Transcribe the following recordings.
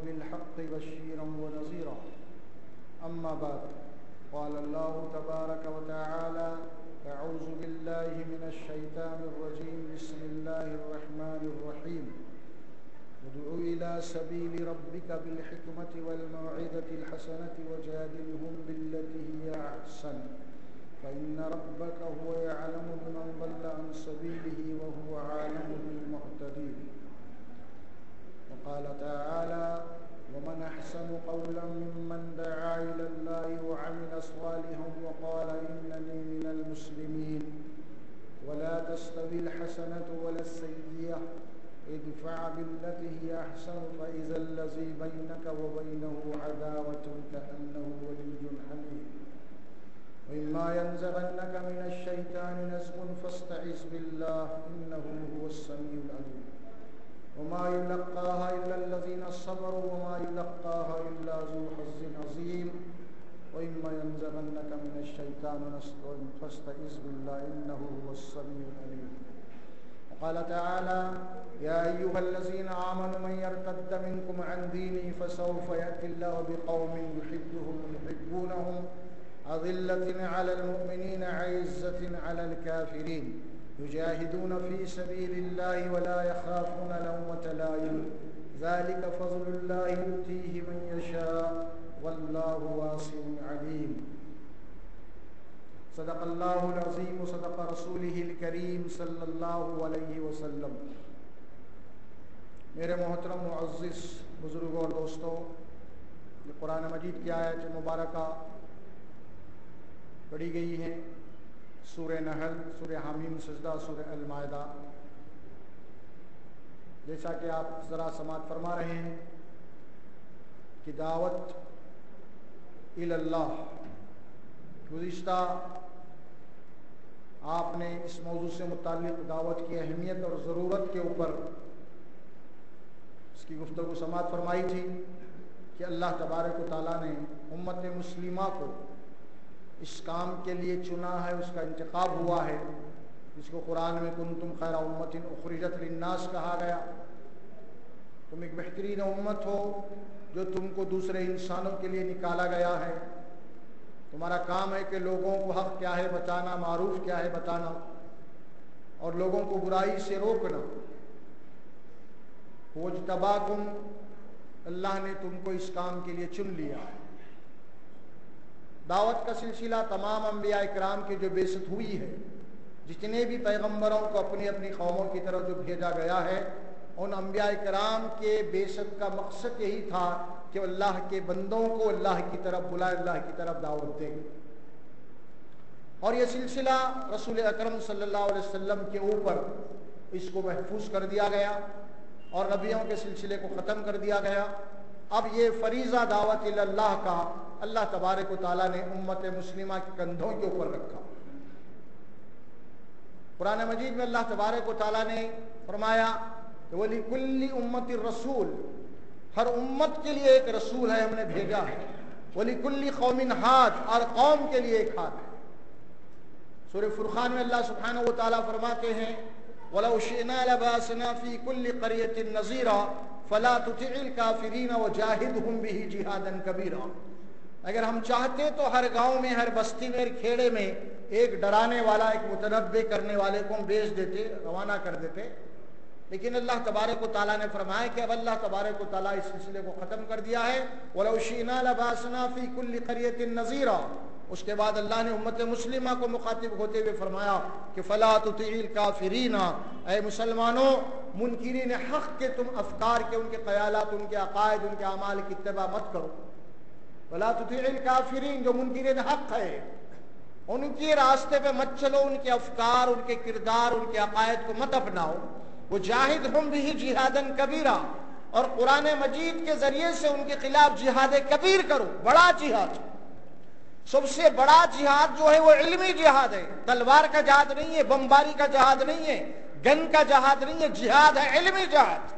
بالحق بشيرا ونذيرا أما بعد قال الله تبارك وتعالى أعوذ بالله من الشيطان الرجيم بسم الله الرحمن الرحيم ادع إلى سبيل ربك بالحكمة والموعظة الحسنة وجادلهم بالتي هي أحسن فإن ربك هو يعلم بمن ضل عن سبيله وهو عالم بالمهتدين. وقال تعالى ومن أحسن قولا ممن دعا إلى الله وعمل صالحا وقال إنني من المسلمين ولا تستوي الحسنة ولا السيئة ادفع بالتي هي أحسن فإذا الذي بينك وبينه عداوة كأنه ولي حميم وإما ينزغنك من الشيطان نزغ فاستعذ بالله إنه هو السميع العليم وما يلقاها إلا الذين صبروا وما يلقاها إلا ذو حظ عظيم وإما ينزغنك من الشيطان نزغ فاستعذ بالله إنه هو السميع العليم. وقال تعالى يا أيها الذين آمنوا من يرتد منكم عن دينه فسوف يأتي الله بقوم يحبونهم أذلة على المؤمنين عزة على الكافرين يجاهدون في سبيل الله ولا يخافون لومة لائم ذلك فضل الله يؤتيه من يشاء والله واسع عليم. صدق اللہ العظیم وصدق رسولہ الکریم صلی اللہ علیہ وسلم. میرے محترم معزز بزرگوں اور دوستوں، یہ قرآن مجید کی آیت مبارکہ پڑھی گئی ہیں سورہ نحل، سورہ حمیم سجدہ، سورہ المائدہ. جیسا کہ آپ ذرا سماعت فرما رہے ہیں کہ دعوت الی اللہ، گزشتہ آپ نے اس موضوع سے متعلق دعوت کی اہمیت اور ضرورت کے اوپر اس کی گفتگو سماعت فرمائی تھی کہ اللہ تبارک و تعالیٰ نے امت مسلمہ کو اس کام کے لیے چنا ہے، اس کا انتخاب ہوا ہے، جس کو قرآن میں کنتم خیر امت اخرجت للناس کہا گیا. تم ایک بہترین امت ہو جو تم کو دوسرے انسانوں کے لیے نکالا گیا ہے. تمہارا کام ہے کہ لوگوں کو حق کیا ہے بتانا، معروف کیا ہے بتانا، اور لوگوں کو برائی سے روکنا. وَاجْتَبَاكُمْ، اللہ نے تم کو اس کام کے لیے چن لیا. دعوت کا سلسلہ تمام انبیاء اکرام کی جو بعثت ہوئی ہے، جتنے بھی پیغمبروں کو اپنی اپنی قوموں کی طرف جو بھیجا گیا ہے، ان انبیاء اکرام کے بعثت کا مقصد یہی تھا کہ اللہ کے بندوں کو اللہ کی طرف بلائے، اللہ کی طرف دعوت دے. اور یہ سلسلہ رسول اکرم صلی اللہ علیہ وسلم کے اوپر اس کو محفوظ کر دیا گیا اور نبیوں کے سلسلے کو ختم کر دیا گیا. اب یہ فریضہ دعوت الی اللہ کا اللہ تبارک و تعالیٰ نے امت مسلمہ کے کندھوں کے اوپر رکھا. قرآن مجید میں اللہ تبارک و تعالیٰ نے فرمایا کہ وَلِكُلِّ أُمَّةٍ رَسُولٌ، ہر امت کے لیے ایک رسول ہے، ہم نے بھیجا ہے. وَلِكُلِّ قَوْمٍ ہاد، ہر قوم کے لیے ایک ہاتھ ہے. سورہ فرقان میں اللہ سبحانہ و تعالیٰ فرماتے ہیں وَلَوْ شِئْنَا لَبَعَثْنَا فِي كُلِّ قَرْيَةٍ نَذِيرًا فَلَا تُطِعِ الْكَافِرِينَ وَجَاهِدْهُمْ بِهِ جِهَادًا كَبِيرًا. اگر ہم چاہتے تو ہر گاؤں میں، ہر بستی میں، ہر کھیڑے میں ایک ڈرانے والا، ایک متنبع کرنے والے کو ہم بھیج دیتے، روانہ کر دیتے. لیکن اللہ تبارک و تعالیٰ نے فرمایا کہ اب اللہ تبارک و تعالیٰ اس سلسلے کو ختم کر دیا ہے. وَلَوْ شِئْنَا لَبَعَثْنَا فِي كُلِّ قَرْيَةٍ نَذِيرًا. اس کے بعد اللہ نے امت مسلمہ کو مخاطب ہوتے ہوئے فرمایا کہ فَلَا تُطِعِ الْكَافِرِينَ، اے مسلمانوں منکرین حق کے تم افکار کے، ان کے خیالات، ان کے عقائد، ان کے اعمال کی اتباع مت کرو. فَلَا تُطِعِ الْكَافِرِينَ، جو منکرین حق ہے ان کے راستے پہ مت چلو، ان کے افکار، ان کے کردار، ان کے عقائد کو مت اپناؤ. وَجَاهِدْهُمْ بِهِ جِهَادًا كَبِيرًا، اور قرآن مجید کے ذریعے سے ان کے خلاف جہاد کبیر کرو، بڑا جہاد. سب سے بڑا جہاد جو ہے وہ علمی جہاد ہے. تلوار کا جہاد نہیں ہے، بمباری کا جہاد نہیں ہے، گن کا جہاد نہیں ہے، جہاد ہے علمی جہاد.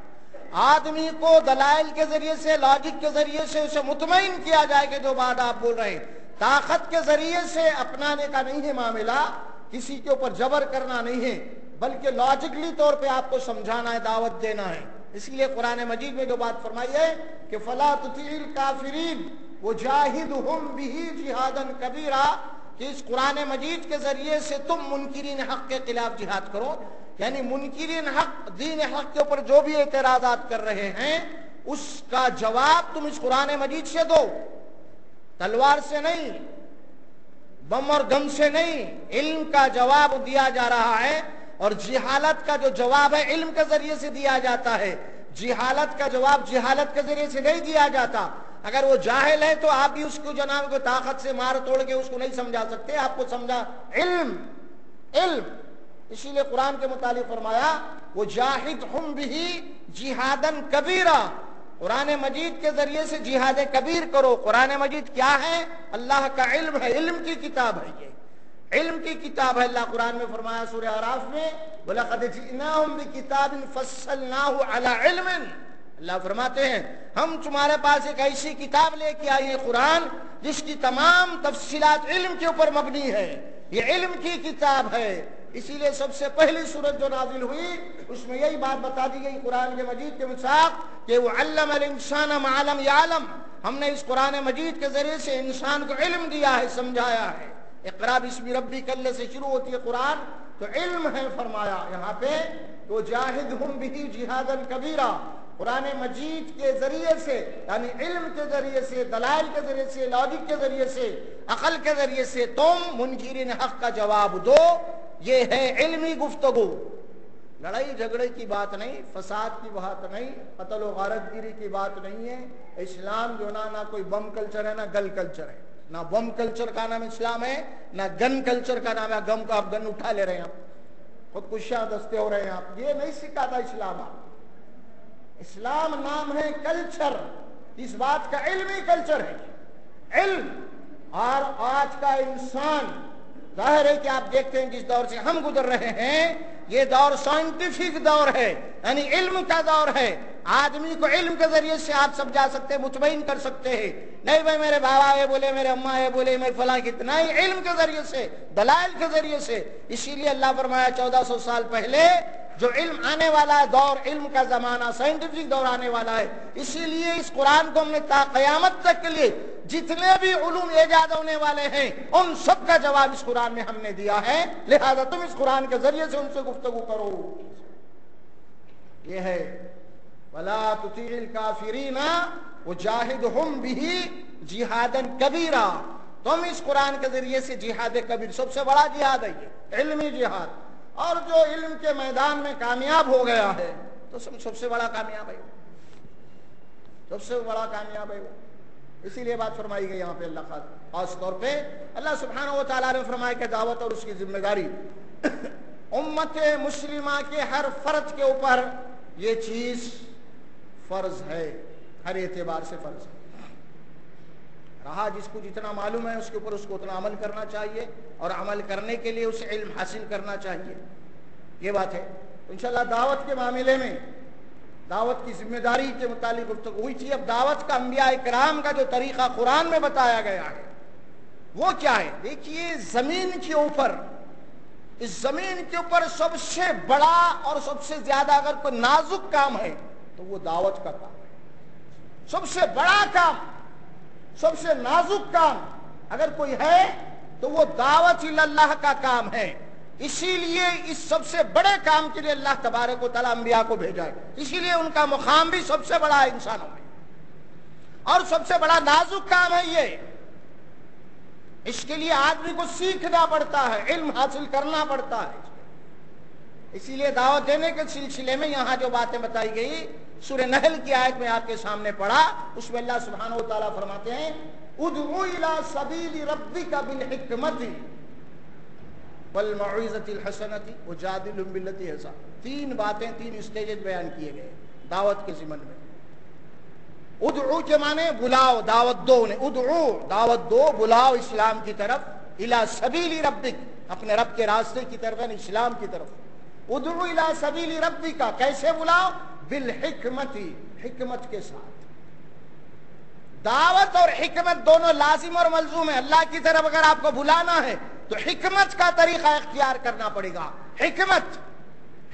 آدمی کو دلائل کے ذریعے سے، لاجک کے ذریعے سے اسے مطمئن کیا جائے کہ جو بات آپ بول رہے ہیں. طاقت کے ذریعے سے اپنانے کا نہیں ہے معاملہ، کسی کے اوپر جبر کرنا نہیں ہے، بلکہ لاجکلی طور پہ آپ کو سمجھانا ہے، دعوت دینا ہے. اس لیے قرآن مجید میں جو بات فرمائی ہے کہ فلا تطیع الکافرین وجاہدہم بہ جہادا کبیرا، کہ اس قرآن مجید کے ذریعے سے تم منکرین حق کے خلاف جہاد کرو، یعنی منکرین حق، دین حق کے اوپر جو بھی اعتراضات کر رہے ہیں اس کا جواب تم اس قرآن مجید سے دو، تلوار سے نہیں، بم اور گم سے نہیں، علم کا جواب دیا جا رہا ہے۔ اور جہالت کا جو جواب ہے علم کے ذریعے سے دیا جاتا ہے، جہالت کا جواب جہالت کے ذریعے سے نہیں دیا جاتا۔ اگر وہ جاہل ہے تو آپ بھی اس کو جناب کو طاقت سے مار توڑ کے اس کو نہیں سمجھا سکتے، آپ کو سمجھا علم۔ اسی لیے قرآن کے متعلق فرمایا وجاہدہم بہ جہادا کبیرا، قرآن مجید کے ذریعے سے جہاد کبیر کرو۔ قرآن مجید کیا ہے؟ اللہ کا علم ہے، علم کی کتاب ہے، یہ علم کی کتاب ہے۔ اللہ قرآن میں فرمایا سورہ اعراف میں وَلَقَدْ جِئْنَاهُمْ بِكِتَابٍ فَصَّلْنَاهُ عَلَى عِلْمٍ، اللہ فرماتے ہیں ہم تمہارے پاس ایک ایسی کتاب لے کے آئی ہے قرآن جس کی تمام تفصیلات علم کے اوپر مبنی ہے، یہ علم کی کتاب ہے۔ اسی لیے سب سے پہلی سورت جو نازل ہوئی اس میں یہی بات بتا دی گئی قرآن کے مجید کے مساق کہ وَعَلَّمَ الْإِنسَانَ مَا لَمْ يَعْلَمْ، ہم نے اس قرآن مجید کے ذریعے سے انسان کو علم دیا ہے، سمجھایا ہے۔ اقرا بسم ربک الذی سے شروع ہوتی ہے قرآن تو علم ہے، فرمایا یہاں پہ وجاہدہم بہ جہادا کبیرا، قرآن مجید کے ذریعے سے یعنی علم کے ذریعے سے، دلائل کے ذریعے سے، لاجک کے ذریعے سے، عقل کے ذریعے سے تم منکرین حق کا جواب دو۔ یہ ہے علمی گفتگو، لڑائی جھگڑے کی بات نہیں، فساد کی بات نہیں، قتل و غارت گیری کی بات نہیں ہے۔ اسلام جو نہ کوئی بم کلچر ہے نہ گل کلچر ہے، نہ بم کلچر کا نام اسلام ہے، نہ گن کلچر کا نام ہے۔ گم کو آپ گن اٹھا لے رہے ہیں، آپ خودکشیاں دستے ہو رہے ہیں، آپ یہ نہیں سکھاتا اسلام۔ آپ اسلام نام ہے کلچر، اس بات کا علمی کلچر ہے، علم۔ اور آج کا انسان ظاہر ہے کہ آپ دیکھتے ہیں جس دور سے ہم گزر رہے ہیں یہ دور سائنٹیفک دور ہے، یعنی علم کا دور ہے۔ آدمی کو علم کے ذریعے سے آپ سمجھا سکتے ہیں، مطمئن کر سکتے ہیں، نہیں بھائی میرے بابا یہ بولے، میرے اماں یہ بولے، میں فلاں کتنا ہی، علم کے ذریعے سے، دلائل کے ذریعے سے۔ اسی لیے اللہ فرمایا 1400 سال پہلے جو علم آنے والا ہے، دور علم کا زمانہ، سائنٹیفک دور آنے والا ہے، اسی لیے اس قرآن کو ہم نے تا قیامت تک کے لیے جتنے بھی علوم ایجاد ہونے والے ہیں ان سب کا جواب اس قرآن میں ہم نے دیا ہے، لہذا تم اس قرآن کے ذریعے سے ان سے گفتگو کرو۔ یہ ہے وَلَا تُطِعِ الْكَافِرِينَ وَجَاهِدْهُمْ بِهِ جِهَادًا كَبِيرًا، تم اس قرآن کے ذریعے سے جہاد کبیر، سب سے بڑا جہاد ہے یہ علمی جہاد۔ اور جو علم کے میدان میں کامیاب ہو گیا ہے تو سب سے بڑا کامیاب ہے، سب سے بڑا کامیاب ہے وہ۔ اسی لیے بات فرمائی گئی یہاں پہ اللہ خاص طور پہ اللہ سبحانہ و تعالیٰ نے فرمایا کہ دعوت اور اس کی ذمہ داری امت مسلمہ کے ہر فرد کے اوپر یہ چیز فرض ہے، ہر اعتبار سے فرض ہے۔ رہا جس کو جتنا معلوم ہے اس کے اوپر اس کو اتنا عمل کرنا چاہیے، اور عمل کرنے کے لیے اسے علم حاصل کرنا چاہیے، یہ بات ہے۔ انشاءاللہ دعوت کے معاملے میں دعوت کی ذمہ داری کے متعلق گفتگو ہوئی تھی۔ اب دعوت کا انبیاء کرام کا جو طریقہ قرآن میں بتایا گیا ہے وہ کیا ہے؟ دیکھیے زمین کے اوپر، اس زمین کے اوپر سب سے بڑا اور سب سے زیادہ اگر کوئی نازک کام ہے تو وہ دعوت کا کام ہے۔ سب سے بڑا کام، سب سے نازک کام اگر کوئی ہے تو وہ دعوت اللہ کا کام ہے۔ اسی لیے اس سب سے بڑے کام کے لیے اللہ تبارک و تعالیٰ انبیاء کو بھیجا ہے، اسی لیے ان کا مقام بھی سب سے بڑا ہے انسانوں میں، اور سب سے بڑا نازک کام ہے یہ۔ اس کے لیے آدمی کو سیکھنا پڑتا ہے، علم حاصل کرنا پڑتا ہے۔ اسی لیے دعوت دینے کے سلسلے میں یہاں جو باتیں بتائی گئی سورہ نحل کی آیت میں آپ کے سامنے پڑھا، اس میں اللہ سبحانہ و تعالیٰ فرماتے ہیں ادعو الی سبیل ربک بالحکمت والموعظۃ الحسنۃ وجادلہم باللتی ہی احسن۔ تین باتیں، تین اسٹیجز بیان کیے گئے دعوت کے ضمن میں۔ ادعو کے معنی بلاؤ، دعوت دو، ادعو دعوت دو، بلاؤ اسلام کی طرف، الی سبیل ربک اپنے رب کے راستے کی طرف، یعنی اسلام کی طرف۔ ادعو الی سبیل ربک کیسے بلاؤ؟ بالحکمت، حکمت کے ساتھ۔ دعوت اور حکمت دونوں لازم اور ملزوم ہے۔ اللہ کی طرف اگر آپ کو بلانا ہے تو حکمت کا طریقہ اختیار کرنا پڑے گا۔ حکمت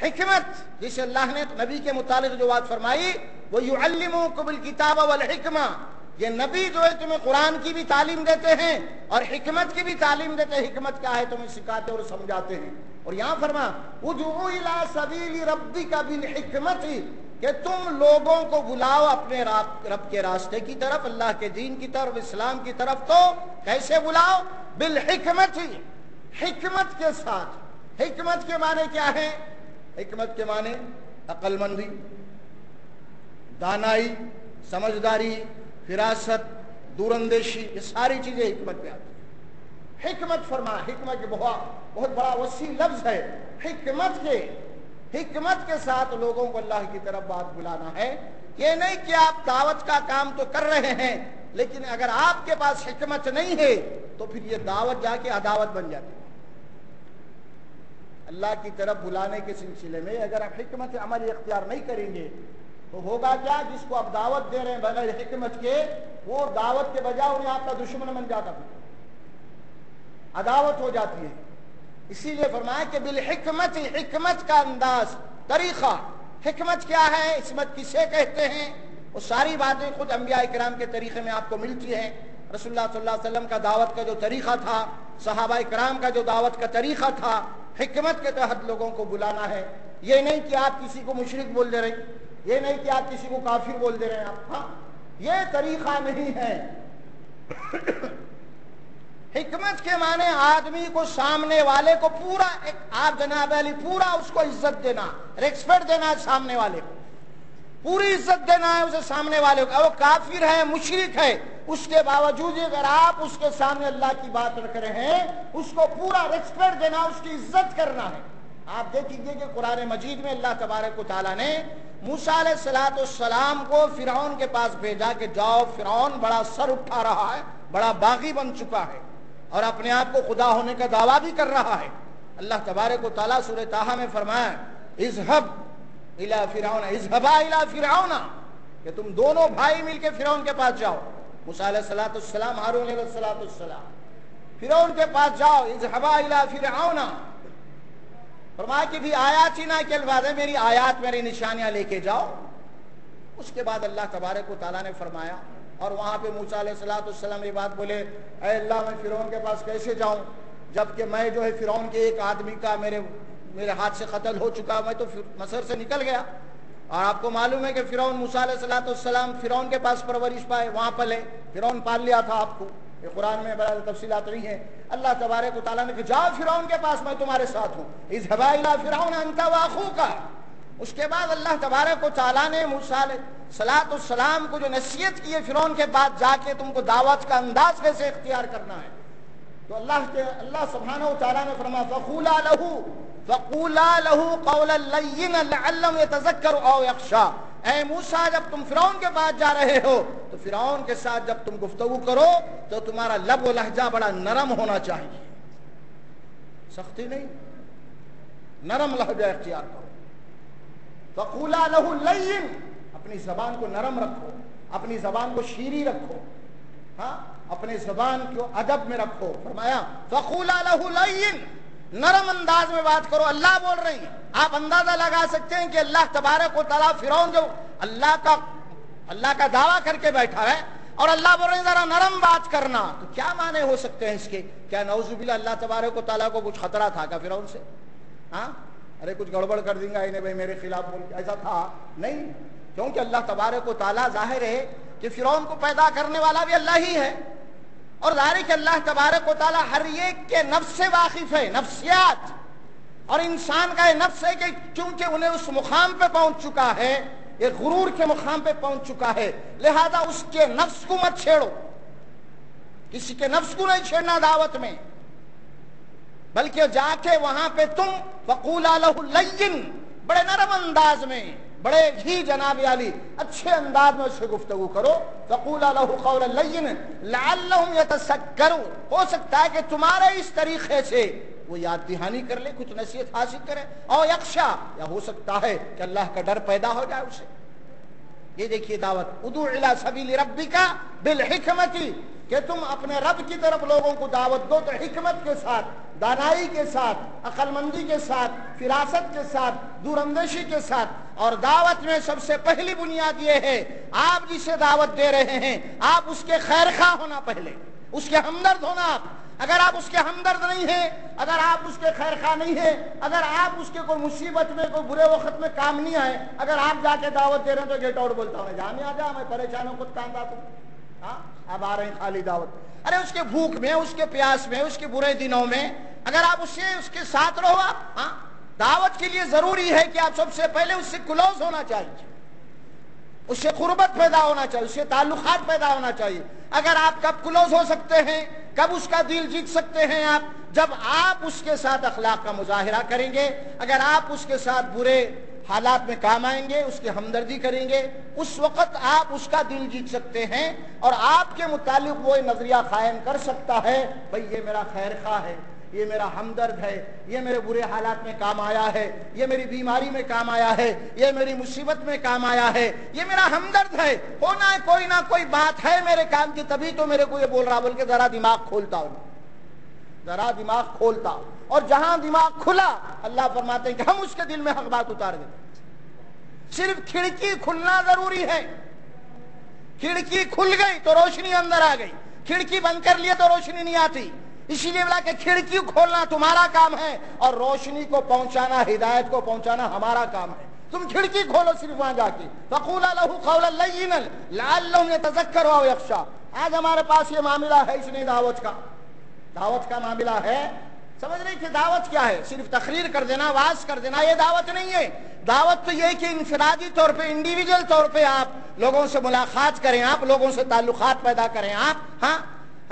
حکمت جسے اللہ نے نبی کے متعلق جو بات فرمائی وہ یعلمکم الکتاب والحکمہ، یہ نبی جو ہے تمہیں قرآن کی بھی تعلیم دیتے ہیں اور حکمت کی بھی تعلیم دیتے ہیں. حکمت کیا ہے تمہیں سکھاتے اور سمجھاتے ہیں. اور یہاں فرما ادعو الی سبیل ربک بالحکمت، کہ تم لوگوں کو بلاؤ اپنے رب کے راستے کی طرف، اللہ کے دین کی طرف، اسلام کی طرف. تو کیسے بلاؤ؟ بالحکمت، حکمت کے ساتھ. حکمت کے معنی کیا ہے؟ حکمت کے معنی عقل مندی، دانائی، سمجھداری، فراست، دور اندیشی، یہ ساری چیزیں حکمت میں آتی ہیں. حکمت فرما، حکمت کے بہت بڑا وسیع لفظ ہے. حکمت کے ساتھ لوگوں کو اللہ کی طرف بات بلانا ہے. یہ نہیں کہ آپ دعوت کا کام تو کر رہے ہیں لیکن اگر آپ کے پاس حکمت نہیں ہے تو پھر یہ دعوت جا کے عداوت بن جاتی ہے. اللہ کی طرف بلانے کے سلسلے میں اگر آپ حکمت عملی اختیار نہیں کریں گے تو ہوگا کیا؟ جس کو آپ دعوت دے رہے ہیں بغیر حکمت کے، وہ دعوت کے بجائے انہیں آپ کا دشمن بن جاتا ہے، عداوت ہو جاتی ہے. اسی لیے فرمایا کہ بالحکمت، حکمت کا انداز، طریقہ. حکمت کیا ہے؟ حکمت کسے کہتے ہیں؟ وہ ساری باتیں خود انبیاء کرام کے طریقے میں آپ کو ملتی ہیں. رسول اللہ صلی اللہ علیہ وسلم کا دعوت کا جو طریقہ تھا، صحابہ کرام کا جو دعوت کا طریقہ تھا، حکمت کے تحت لوگوں کو بلانا ہے. یہ نہیں کہ آپ کسی کو مشرک بول دے رہے ہیں، یہ نہیں کہ آپ کسی کو کافر بول دے رہے ہیں. آپ ہاں یہ طریقہ نہیں ہے. حکمت کے معنی آدمی کو، سامنے والے کو پورا آپ جناب علی پورا اس کو عزت دینا، ریسپیکٹ دینا ہے. سامنے والے کو پوری عزت دینا ہے اسے. سامنے والے کو وہ کافر ہے، مشرک ہے، اس کے باوجود اگر آپ اس کے سامنے اللہ کی بات رکھ رہے ہیں اس کو پورا ریسپیکٹ دینا، اس کی عزت کرنا ہے. آپ دیکھیے کہ قرآن مجید میں اللہ تبارک و تعالیٰ نے موسیٰ علیہ السلام کو فرعون کے پاس بھیجا کہ جاؤ، فرعون بڑا سر اٹھا رہا ہے، بڑا باغی بن چکا ہے اور اپنے آپ کو خدا ہونے کا دعویٰ بھی کر رہا ہے. اللہ تبارک و تعالیٰ سورہ طٰہٰ میں فرمایا اذهب الى فرعون، اذهبا الى فرعون، کہ تم دونوں بھائی مل کے فرعون کے پاس جاؤ. موسیٰ علیہ السلام، ہارون علیہ السلام، فرعون کے پاس جاؤ. اذهبا الى فرعون، فرمایا کہ بھی آیاتنا کے الفاظ ہے، میری آیات، میری نشانیاں لے کے جاؤ. اس کے بعد اللہ تبارک و تعالیٰ نے فرمایا، اور وہاں پہ موسیٰ علیہ السلام یہ بات بولے، اے اللہ میں فرعون کے پاس کیسے جاؤں جبکہ میں جو ہے فرعون کے ایک آدمی کا میرے ہاتھ سے قتل ہو چکا، میں تو مصر سے نکل گیا. اور آپ کو معلوم ہے کہ فرعون، موسیٰ علیہ السلام فرعون کے پاس پرورش پائے، وہاں پلے، فرعون پال لیا تھا آپ کو. یہ قرآن میں بڑا تفصیلات رہی ہیں. اللہ تبارک و تعالیٰ نے کہا جاؤ فرعون کے پاس، میں تمہارے ساتھ ہوں. اذهبا الى فرعون انت واخوک. اس کے بعد اللہ تبارک و تعالیٰ نے موسیٰ علیہ السلام کو جو نصیحت کی ہے فرعون کے بعد جا کے تم کو دعوت کا انداز کیسے اختیار کرنا ہے، تو اللہ سبحانہ و تعالیٰ نے فرمایا فقولا له قولا لینا لعلہ یتذکر او یخشی. اے موسیٰ جب تم فرعون کے پاس جا رہے ہو تو فرعون کے ساتھ جب تم گفتگو کرو تو تمہارا لب و لہجہ بڑا نرم ہونا چاہیے، سختی نہیں، نرم لہجہ اختیار کرو. فقولا له لین، اپنی زبان کو نرم رکھو، اپنی زبان کو شیریں رکھو، ہاں اپنے زبان کو ادب میں رکھو. فرمایا فقولا له لین، نرم انداز میں بات کرو. اللہ بول رہی ہیں. آپ اندازہ لگا سکتے ہیں کہ اللہ تبارک و تعالیٰ فرعون جو اللہ کا دعویٰ کر کے بیٹھا ہے اور اللہ بول رہے ہیں ذرا نرم بات کرنا، تو کیا معنی ہو سکتے ہیں اس کے؟ کیا نعوذ باللہ اللہ تبارک و تعالیٰ کو کچھ خطرہ تھا کیا فرعون سے؟ ہاں ارے کچھ گڑبڑ کر دیں گا انہیں بھائی میرے خلاف بول کے، ایسا تھا نہیں. کیونکہ اللہ تبارک و تعالیٰ ظاہر ہے کہ فرعون کو پیدا کرنے والا بھی اللہ ہی ہے، اور ظاہر ہے کہ اللہ تبارک و تعالیٰ ہر ایک کے نفس سے واقف ہے، نفسیات. اور انسان کا یہ نفس ہے کہ چونکہ انہیں اس مقام پہ پہنچ چکا ہے، یہ غرور کے مقام پہ پہنچ چکا ہے، لہذا اس کے نفس کو مت چھیڑو. کسی کے نفس کو نہیں چھیڑنا دعوت میں، بلکہ جا کے وہاں پہ تم فقولا لہ لین، بڑے نرم انداز میں، بڑے ہی جناب علی اچھے انداز میں اس سے گفتگو کرو. فقولا لہ قولا لینا لعلہم یتذکرون، ہو سکتا ہے کہ تمہارے اس طریقے سے وہ یاد دہانی کر لے، کچھ نصیحت حاصل کرے. او یخشا، یا ہو سکتا ہے کہ اللہ کا ڈر پیدا ہو جائے اسے. یہ دیکھیے دعوت، ادعو الی سبیل ربک بالحکمت کہ تم اپنے رب کی طرف لوگوں کو دعوت دو تو حکمت کے ساتھ، دانائی کے ساتھ، عقل مندی کے ساتھ، فراست کے ساتھ، دور اندیشی کے ساتھ. اور دعوت میں سب سے پہلی بنیاد یہ ہے آپ جسے دعوت دے رہے ہیں آپ اس کے خیر خواہ ہونا، پہلے اس کے ہمدرد ہونا. آپ اگر آپ اس کے ہمدرد نہیں ہیں، اگر آپ اس کے خیر خواہ نہیں ہیں، اگر آپ اس کے کوئی مصیبت میں کوئی برے وقت میں کام نہیں آئے، اگر آپ جا کے دعوت دے رہے ہیں تو گیٹ آؤٹ بولتا ہوں، جا میں آ جا، میں پریشان ہوں، خود کاندھا تم. ہاں اب آ رہے ہیں خالی دعوت. ارے اس کے بھوک میں، اس کے پیاس میں، اس کے برے دنوں میں اگر آپ اس کے ساتھ رہو آپ. ہاں دعوت کے لیے ضروری ہے کہ آپ سب سے پہلے اس سے کلوز ہونا چاہیے، اس سے قربت پیدا ہونا چاہیے، اس سے تعلقات پیدا ہونا چاہیے. اگر آپ کب کلوز ہو سکتے ہیں، کب اس کا دل جیت سکتے ہیں آپ؟ جب آپ اس کے ساتھ اخلاق کا مظاہرہ کریں گے، اگر آپ اس کے ساتھ برے حالات میں کام آئیں گے، اس کی ہمدردی کریں گے، اس وقت آپ اس کا دل جیت سکتے ہیں اور آپ کے متعلق وہ نظریہ قائم کر سکتا ہے بھئی یہ میرا خیر خواہ ہے، یہ میرا ہمدرد ہے، یہ میرے برے حالات میں کام آیا ہے، یہ میری بیماری میں کام آیا ہے، یہ میری مصیبت میں کام آیا ہے، یہ میرا ہمدرد ہے. ہونا ہے کوئی نہ کوئی بات ہے میرے کام کی، تبھی تو میرے کو یہ بول رہا، بول کے ذرا دماغ کھولتا ہوں، ذرا دماغ کھولتا. اور جہاں دماغ کھلا اللہ فرماتے ہیں کہ ہم اس کے دل میں حق بات اتار دیتے. صرف کھڑکی کھلنا ضروری ہے. کھڑکی کھل گئی تو روشنی اندر آ گئی، کھڑکی بند کر لیے تو روشنی نہیں آتی. اسی لیے بولا کہ کھڑکی کھولنا تمہارا کام ہے اور روشنی کو پہنچانا، ہدایت کو پہنچانا ہمارا کام ہے. تم کھڑکی کھولو صرف وہاں جا کے. فَقُولَا لَهُ قَوْلًا لَيِّنًا لَعَلَّهُ يَتَذَكَّرُ أَوْ يَخْشَىٰ. آج ہمارے پاس یہ معاملہ ہے اس نے دعوت کا معاملہ ہے. سمجھ رہے کہ دعوت کیا ہے؟ صرف تقریر کر دینا، واز کر دینا، یہ دعوت نہیں ہے. دعوت تو یہ کہ انفرادی طور پہ، انڈیویجل طور پہ آپ لوگوں سے ملاقات کریں، آپ لوگوں سے تعلقات پیدا کریں. آپ ہاں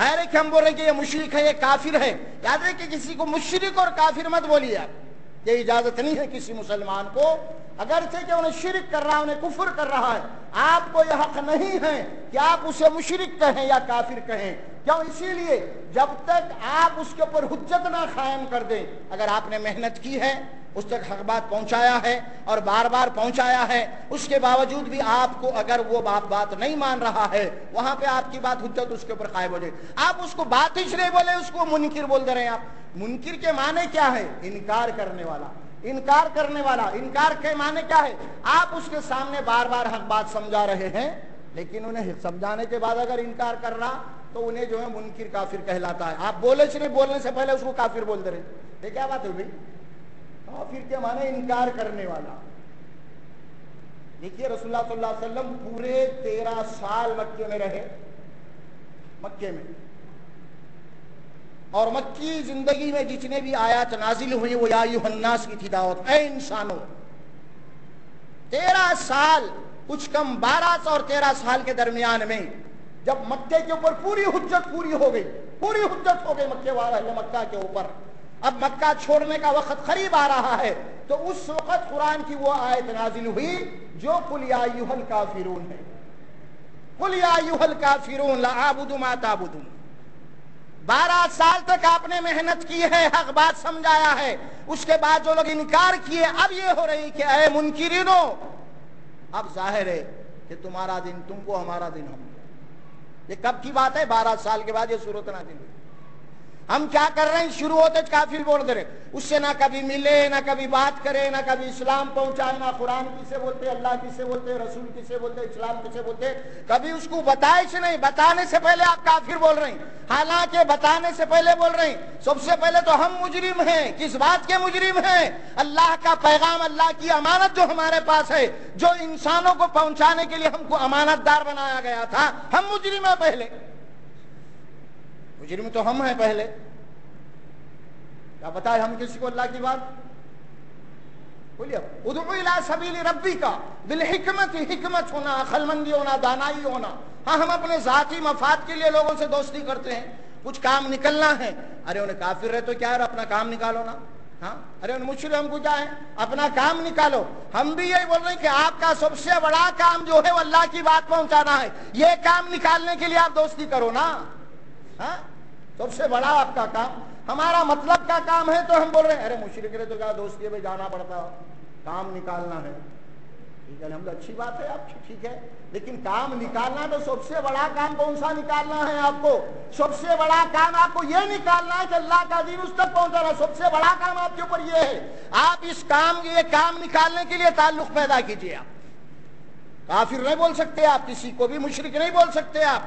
ارے کہ ہم بول رہے ہیں کہ یہ مشرک ہے، یہ کافر ہے. یاد رکھیں کہ کسی کو مشرک اور کافر مت بولیے آپ، یہ اجازت نہیں ہے کسی مسلمان کو. اگرچہ کہ انہیں شرک کر رہا ہے، انہیں کفر کر رہا ہے، آپ کو یہ حق نہیں ہے کہ آپ اسے مشرک کہیں یا کافر کہیں. کیوں؟ اسی لیے جب تک آپ اس کے اوپر حجت نہ قائم کر دیں، اگر آپ نے محنت کی ہے، اس تک حق بات پہنچایا ہے اور بار بار پہنچایا ہے، اس کے باوجود بھی آپ کو اگر وہ بات نہیں مان رہا ہے، وہاں پہ آپ کی بات حجت اس کے اوپر قائم ہو جائے. آپ اس کو بات ہی نہیں بولے، اس کو منکر بول دے رہے ہیں. آپ منکر کے معنی کیا ہے؟ انکار کرنے والا. انکار کرنے والا، انکار کے معنی کیا ہے؟ آپ اس کے سامنے بار بار حق بات سمجھا رہے ہیں، لیکن انہیں سمجھانے کے بعد اگر انکار کر رہا تو انہیں جو ہے منکر کافر کہلاتا ہے. آپ بولنے سے پہلے اس کو کافر بول دے رہے. یہ کیا بات ہے بھائی؟ کافر کے معنی انکار کرنے والا. دیکھیے رسول اللہ صلی اللہ علیہ وسلم پورے 13 سال مکے میں رہے، مکے میں، اور مکی زندگی میں جتنے بھی آیات نازل ہوئی وہ یا ایھا الناس کی تھی دعوت، اے انسانوں. 13 سال، کچھ کم 12 اور 13 سال کے درمیان میں جب مکے کے اوپر پوری حجت پوری ہو گئی مکے والے مکہ کے اوپر، اب مکہ چھوڑنے کا وقت قریب آ رہا ہے، تو اس وقت قرآن کی وہ آیت نازل ہوئی جو قل یا ایھا الکافرون ہے. قل یا ایھا الکافرون لا اعبد ما تعبدون. 12 سال تک آپ نے محنت کی ہے، حق بات سمجھایا ہے، اس کے بعد جو لوگ انکار کیے، اب یہ ہو رہی کہ اے منکرینو، اب ظاہر ہے کہ تمہارا دن تم کو، ہمارا دن ہم کو. یہ کب کی بات ہے؟ 12 سال کے بعد یہ صورت نازل ہوئی. ہم کیا کر رہے ہیں؟ شروع ہوتے کافر بول دے رہے، اس سے نہ کبھی ملے، نہ کبھی بات کرے، نہ کبھی اسلام پہنچائے، نہ قرآن کسے بولتے، اللہ کسے بولتے، رسول کسے بولتے، اسلام کسے بولتے، کبھی اس کو بتائے سے نہیں. بتانے سے پہلے آپ کافر بول رہے ہیں، حالانکہ بتانے سے پہلے بول رہے ہیں سب سے پہلے تو ہم مجرم ہیں. کس بات کے مجرم ہیں؟ اللہ کا پیغام، اللہ کی امانت جو ہمارے پاس ہے، جو انسانوں کو پہنچانے کے لیے ہم کو امانت دار بنایا گیا تھا، ہم مجرم ہیں. پہلے مجرم تو ہم ہیں. پہلے کیا بتائے ہم کسی کو اللہ کی بات؟ بولیے ادعو الی سبیل ربک بالحکمت، حکمت ہونا، عقل مندی ہونا، دانائی ہونا. ہاں ہم اپنے ذاتی مفاد کے لیے لوگوں سے دوستی کرتے ہیں، کچھ کام نکلنا ہے، ارے انہیں کافر رہے تو کیا ہے، اپنا کام نکالو نا. ہاں ارے ان مشرک ہم کو کیا ہے، اپنا کام نکالو. ہم بھی یہی بول رہے ہیں کہ آپ کا سب سے بڑا کام جو ہے وہ اللہ کی بات پہنچانا ہے. یہ کام نکالنے کے لیے آپ دوستی کرو نا. ہاں سب سے بڑا آپ کا کام، ہمارا مطلب کا کام ہے تو ہم بول رہے ہیں ارے مشرک رہے تو کیا دوستی میں جانا پڑتا، کام نکالنا ہے. ٹھیک ہے الحمد اچھی بات ہے آپ ٹھیک ہے، لیکن کام نکالنا تو سب سے بڑا کام کون سا نکالنا ہے آپ کو؟ سب سے بڑا کام آپ کو یہ نکالنا ہے کہ اللہ کا دین اس تک پہنچانا، سب سے بڑا کام آپ کے اوپر یہ ہے۔ آپ اس کام یہ کام نکالنے کے لیے تعلق پیدا کیجیے۔ آپ کافر نہیں بول سکتے، آپ کسی کو بھی مشرک نہیں بول سکتے آپ،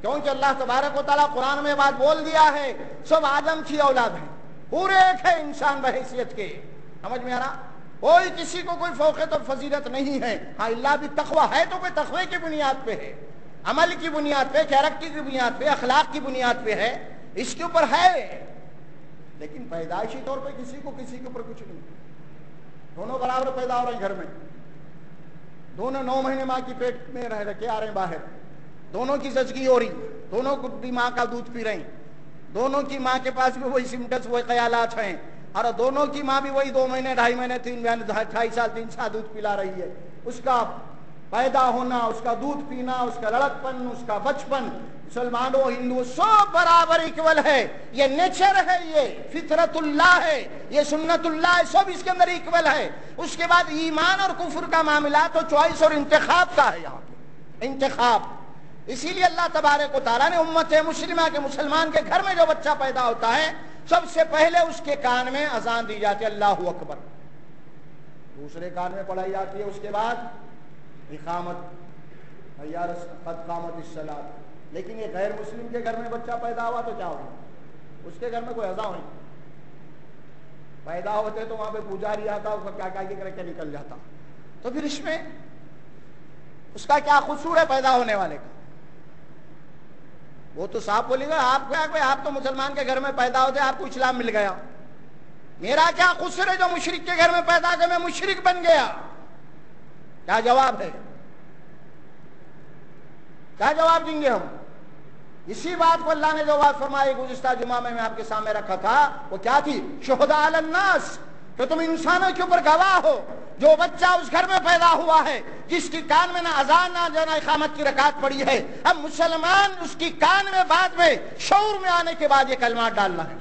کیونکہ اللہ تبارک و تعالیٰ قرآن میں بات بول دیا ہے، سب آدم کی اولاد ہیں، پورے ایک ہے انسان بحیثیت کے، سمجھ میں آ رہا؟ کوئی کسی کو کوئی فوقیت اور فضیلت نہیں ہے، ہاں اللہ بھی تقوی ہے تو کوئی تقوی کی بنیاد پہ ہے، عمل کی بنیاد پہ، کیریکٹر کی بنیاد پہ، اخلاق کی بنیاد پہ ہے، اس کے اوپر ہے، لیکن پیدائشی طور پہ کسی کے اوپر کچھ نہیں۔ دونوں برابر پیدا ہو رہے ہیں گھر میں، دونوں 9 مہینے ماں کی پیٹ میں رہ کے آ رہے ہیں باہر، دونوں کی زچگی ہو رہی، دونوں کو بھی ماں کا دودھ پی رہے ہیں، دونوں کی ماں کے پاس بھی وہی سمٹس وہی خیالات ہیں، اور دونوں کی ماں بھی وہی 2 مہینے 2.5 مہینے 2.5 سال 3 سال دودھ پلا رہی ہے۔ اس کا پیدا ہونا، اس کا دودھ پینا، اس کا لڑکپن، اس کا بچپن، مسلمانوں ہندو سب برابر ایکول ہے، یہ نیچر ہے، یہ فطرت اللہ ہے، یہ سنت اللہ ہے، سب اس کے اندر ایکول ہے۔ اس کے بعد ایمان اور کفر کا معاملہ تو چوائس اور انتخاب کا ہے، یہاں پہ انتخاب۔ اسی لیے اللہ تبارک و تعالیٰ نے امت مسلمہ کے مسلمان کے گھر میں جو بچہ پیدا ہوتا ہے سب سے پہلے اس کے کان میں اذان دی جاتی ہے اللہ اکبر، دوسرے کان میں پڑھائی جاتی ہے، اس کے بعد اقامت قد قامت الصلاۃ۔ لیکن یہ غیر مسلم کے گھر میں بچہ پیدا ہوا تو کیا ہوگا؟ اس کے گھر میں کوئی اذان ہوئی، پیدا ہوتے تو وہاں پہ پجاری آتا، اس کا کیا کر کے نکل جاتا، تو پھر اس میں اس کا کیا قصور ہے پیدا ہونے والے کا؟ وہ تو صاحب بولے گا آپ کیا، آپ تو مسلمان کے گھر میں پیدا ہوتے آپ کو اسلام مل گیا، میرا کیا قصور ہے جو مشرک کے گھر میں پیدا کہ میں مشرک بن گیا؟ کیا جواب ہے؟ کیا جواب دیں گے ہم؟ اسی بات کو اللہ نے جو بات فرمائی گزشتہ جمعہ میں آپ کے سامنے رکھا تھا وہ کیا تھی؟ شہداء علی الناس، کہ تم انسانوں کے اوپر گواہ ہو۔ جو بچہ اس گھر میں پیدا ہوا ہے جس کی کان میں نہ اذان نہ اقامت کی رکعت پڑی ہے، اب مسلمان اس کی کان میں بعد میں شعور میں آنے کے بعد یہ کلمات ڈالنا ہے،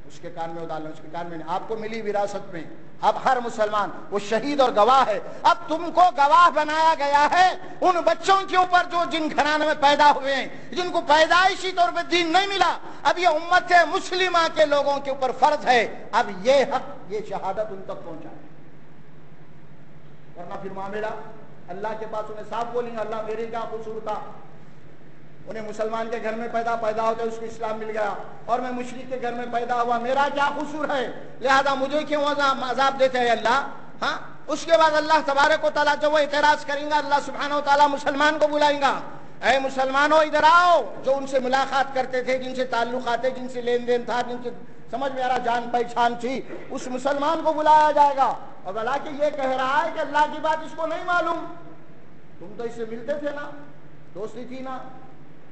اس کے کان میں ڈالنا، اس کے کان میں نہیں۔ آپ کو ملی وراثت میں، اب ہر مسلمان وہ شہید اور گواہ ہے۔ اب تم کو گواہ بنایا گیا ہے ان بچوں کے اوپر جو جن گھرانے میں پیدا ہوئے ہیں، جن کو پیدائشی طور پہ دین نہیں ملا، اب یہ امت مسلمہ کے لوگوں کے اوپر فرض ہے اب یہ حق، یہ شہادت ان تک پہنچائے، ورنہ پھر معاملہ اللہ کے پاس انہیں صاف بولیں گے اللہ میرے کیا قصور تھا، انہیں مسلمان کے گھر میں پیدا ہوتے اس کو اسلام مل گیا، اور میں مشرک کے گھر میں پیدا ہوا، میرا کیا قصور ہے، لہذا مجھے کیوں عذاب دیتے ہیں اللہ؟ ہاں، اس کے بعد اللہ تبارک و تعالیٰ جب وہ اعتراض کریں گا، اللہ سبحانہ و تعالیٰ مسلمان کو بلائیں گا، اے مسلمانوں ادھر آؤ، جو ان سے ملاقات کرتے تھے، جن سے تعلقات تھے، جن سے لین دین تھا، جن سے سمجھ میں آ رہا جان پہچان تھی، اس مسلمان کو بلایا جائے گا، اور حالانکہ یہ کہہ رہا ہے کہ اللہ کی بات اس کو نہیں معلوم، تم تو اس سے ملتے تھے نا، دوستی تھی نا،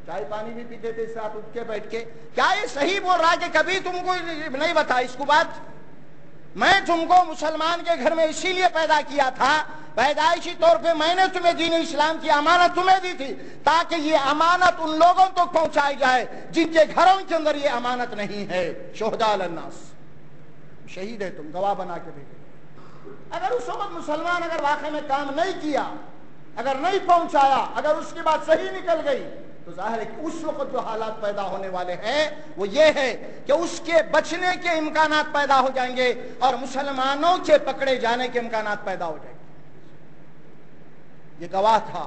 چائے پانی بھی پیتے تھے ساتھ اٹھ کے بیٹھ کے، کیا یہ صحیح بول رہا ہے کہ کبھی تم کو نہیں بتا اس کو بات؟ میں تم کو مسلمان کے گھر میں اسی لیے پیدا کیا تھا، پیدائشی طور پہ میں نے تمہیں دین اسلام کی امانت تمہیں دی تھی تاکہ یہ امانت ان لوگوں تک پہنچائی جائے جن کے گھروں کے اندر یہ امانت نہیں ہے۔ شہداء علی الناس، شہید ہے تم، گواہ بنا کے بھیجو۔ اگر اس وقت مسلمان اگر واقعے میں کام نہیں کیا، اگر نہیں پہنچایا، اگر اس کی بات صحیح نکل گئی تو ظاہر ہے کہ اس وقت جو حالات پیدا ہونے والے ہیں وہ یہ ہے کہ اس کے بچنے کے امکانات پیدا ہو جائیں گے اور مسلمانوں کے پکڑے جانے کے امکانات پیدا ہو جائیں گے۔ یہ گواہ تھا،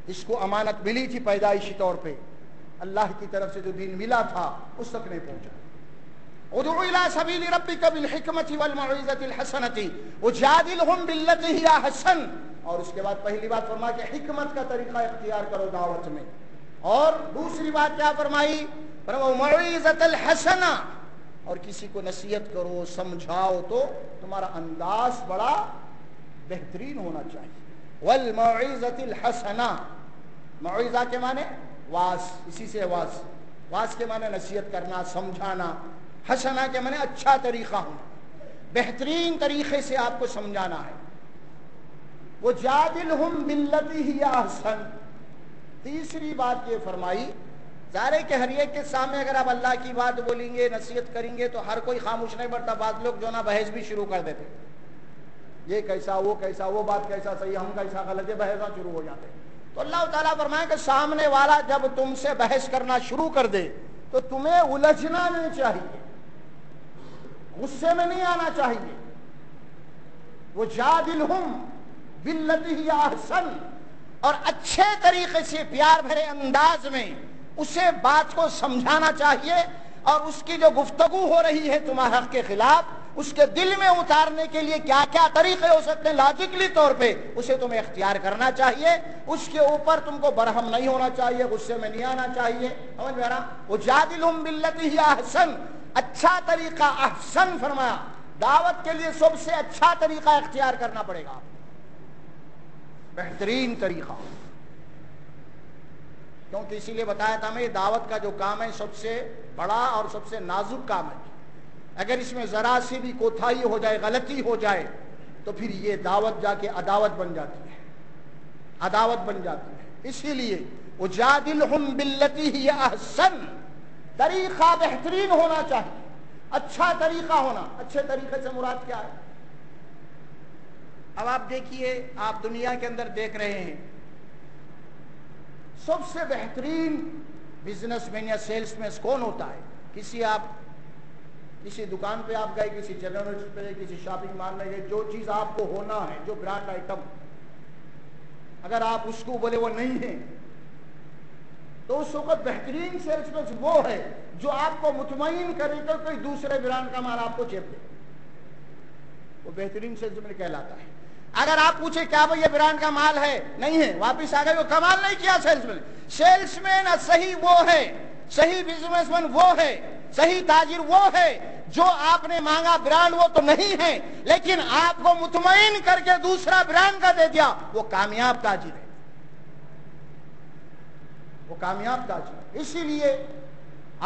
اس کو امانت ملی تھی پیدائشی طور پہ، اللہ کی طرف سے جو دین ملا تھا اس تک نہیں پہنچا۔ ادعو الى سبیل ربک بالحکمۃ والموعظۃ الحسنۃ وجادلھم باللتی ہی احسن، اور اس کے بعد پہلی بات فرمایا کہ حکمت کا طریقہ اختیار کرو دعوت میں، اور دوسری بات کیا فرمائی؟ موعظۃ الحسنہ، اور کسی کو نصیحت کرو سمجھاؤ تو تمہارا انداز بڑا بہترین ہونا چاہیے۔ والموعظۃ الحسنہ، موعظہ کے معنی واعظ، اسی سے واعظ کے معنی نصیحت کرنا، سمجھانا، حسنہ کے معنی اچھا طریقہ ہونا، بہترین طریقے سے آپ کو سمجھانا ہے۔ وَجَادِلْهُمْ بِالَّتِي هِيَ أَحْسَنُ، تیسری بات یہ فرمائی، ظاہر ہے کہ ہر ایک کے سامنے اگر آپ اللہ کی بات بولیں گے، نصیحت کریں گے تو ہر کوئی خاموش نہیں بیٹھتا، بعض لوگ جو نا بحث بھی شروع کر دیتے، یہ کیسا وہ کیسا، وہ بات کیسا صحیح، ہم کیسا غلط، ہے بحثاں شروع ہو جاتے ہیں۔ تو اللہ تعالیٰ فرمائے کہ سامنے والا جب تم سے بحث کرنا شروع کر دے تو تمہیں الجھنا نہیں چاہیے، غصے میں نہیں آنا چاہیے۔ وجادلہم باللتی ہی احسن، اور اچھے طریقے سے پیار بھرے انداز میں اسے بات کو سمجھانا چاہیے، اور اس کی جو گفتگو ہو رہی ہے تمہارے حق کے خلاف، اس کے دل میں اتارنے کے لیے کیا کیا طریقے ہو سکتے ہیں لاجکلی طور پہ، اسے تمہیں اختیار کرنا چاہیے۔ اس کے اوپر تم کو برہم نہیں ہونا چاہیے، غصے میں نہیں آنا چاہیے۔ سمجھ میں آ رہا؟ وجادلہم باللتی ہی احسن، اچھا طریقہ، احسن فرمایا۔ دعوت کے لیے سب سے اچھا طریقہ اختیار کرنا پڑے گا، بہترین طریقہ، کیونکہ اسی لیے بتایا تھا میں، دعوت کا جو کام ہے سب سے بڑا اور سب سے نازک کام ہے۔ اگر اس میں ذرا سی بھی کوتاہی ہو جائے، غلطی ہو جائے، تو پھر یہ دعوت جا کے عداوت بن جاتی ہے، عداوت بن جاتی ہے۔ اسی لیے وجادلہم باللتی ہی احسن، طریقہ بہترین ہونا چاہیے، اچھا طریقہ ہونا۔ اچھے طریقے سے مراد کیا ہے؟ اب آپ دیکھیے، آپ دنیا کے اندر دیکھ رہے ہیں، سب سے بہترین بزنس مین یا سیلس مین کون ہوتا ہے؟ کسی دکان پہ آپ گئے، کسی جنرل پہ، کسی شاپنگ مال میں گئے، جو چیز آپ کو ہونا ہے، جو برانڈ آئٹم، اگر آپ اس کو بولے وہ نہیں ہے، تو اس وقت بہترین سیلس مین وہ ہے جو آپ کو مطمئن کرے کہ کوئی دوسرے برانڈ کا مال آپ کو چیپ دے، وہ بہترین سیلس مین کہلاتا ہے۔ اگر آپ پوچھے کیا وہ یہ برانڈ کا مال ہے، نہیں ہے، واپس آ گئے، وہ کمال نہیں کیا سیلس مین۔ سیلس مین صحیح وہ ہے، صحیح بزنس مین وہ ہے، صحیح تاجر وہ ہے جو آپ نے مانگا برانڈ وہ تو نہیں ہے، لیکن آپ کو مطمئن کر کے دوسرا برانڈ کا دے دیا، وہ کامیاب تاجر ہے، وہ کامیاب تاجر ہے۔ اسی لیے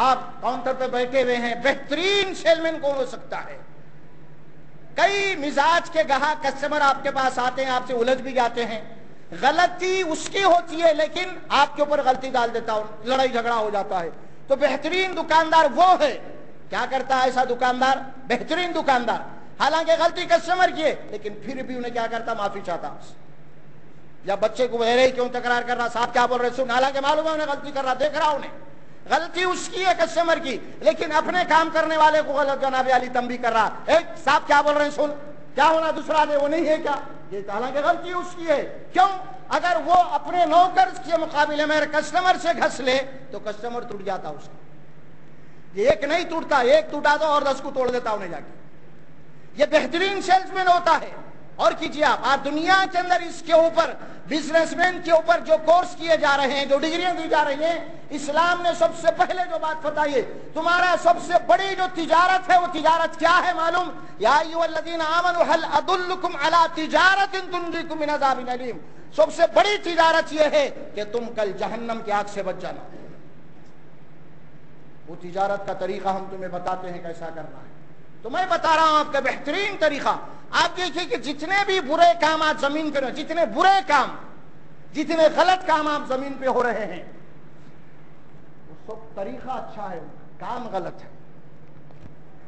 آپ کاؤنٹر پہ بیٹھے ہوئے ہیں، بہترین سیل مین کون ہو سکتا ہے؟ کئی مزاج کے گاہک کسٹمر آپ کے پاس آتے ہیں، آپ سے الجھ بھی جاتے ہیں، غلطی اس کی ہوتی ہے لیکن آپ کے اوپر غلطی ڈال دیتا ہوں، لڑائی جھگڑا ہو جاتا ہے۔ تو بہترین دکاندار وہ ہے، کیا کرتا ہے ایسا دکاندار؟ بہترین دکاندار، حالانکہ غلطی کسٹمر کی ہے لیکن پھر بھی انہیں کیا کرتا؟ معافی چاہتا۔ یا بچے کو بہرے کیوں تکرار کر رہا، صاحب کیا بول رہے سن، حالانکہ معلوم ہے انہیں غلطی کر رہا، دیکھ رہا انہیں، غلطی اس کی ہے کسٹمر کی، لیکن اپنے کام کرنے والے کو غلط جناب علی تنبیہ کر رہا، اے صاحب کیا بول رہے ہیں سن، کیا ہونا دوسرا دے، وہ نہیں ہے کیا، یہ حالانکہ غلطی اس کی ہے۔ کیوں؟ اگر وہ اپنے نوکر کے مقابلے میں کسٹمر سے گھس لے تو کسٹمر ٹوٹ جاتا اس کا، یہ ایک نہیں ٹوٹتا، ایک ٹوٹا تو اور 10 کو توڑ دیتا انہیں جا کے۔ یہ بہترین سیلس مین ہوتا ہے۔ اور کیجیے آپ دنیا کے اندر اس کے اوپر، بزنس مین کے اوپر جو کورس کیے جا رہے ہیں، جو ڈگریاں دی جا رہی ہیں، اسلام نے سب سے پہلے جو بات بتائی ہے، تمہارا سب سے بڑی جو تجارت ہے وہ تجارت کیا ہے معلوم؟ یا ایھا الذین آمنوا هل ادلکم علی تجارۃ تنجیکم من عذاب الیم، سب سے بڑی تجارت یہ ہے کہ تم کل جہنم کی آگ سے بچ جانا۔ وہ تجارت کا طریقہ ہم تمہیں بتاتے ہیں کیسا کرنا ہے۔ تو میں بتا رہا ہوں آپ کا بہترین طریقہ۔ آپ دیکھیے کہ جتنے بھی برے کام آج زمین پہ، جتنے برے کام، جتنے غلط کام آپ زمین پہ ہو رہے ہیں، وہ سب طریقہ اچھا ہے، کام غلط ہے،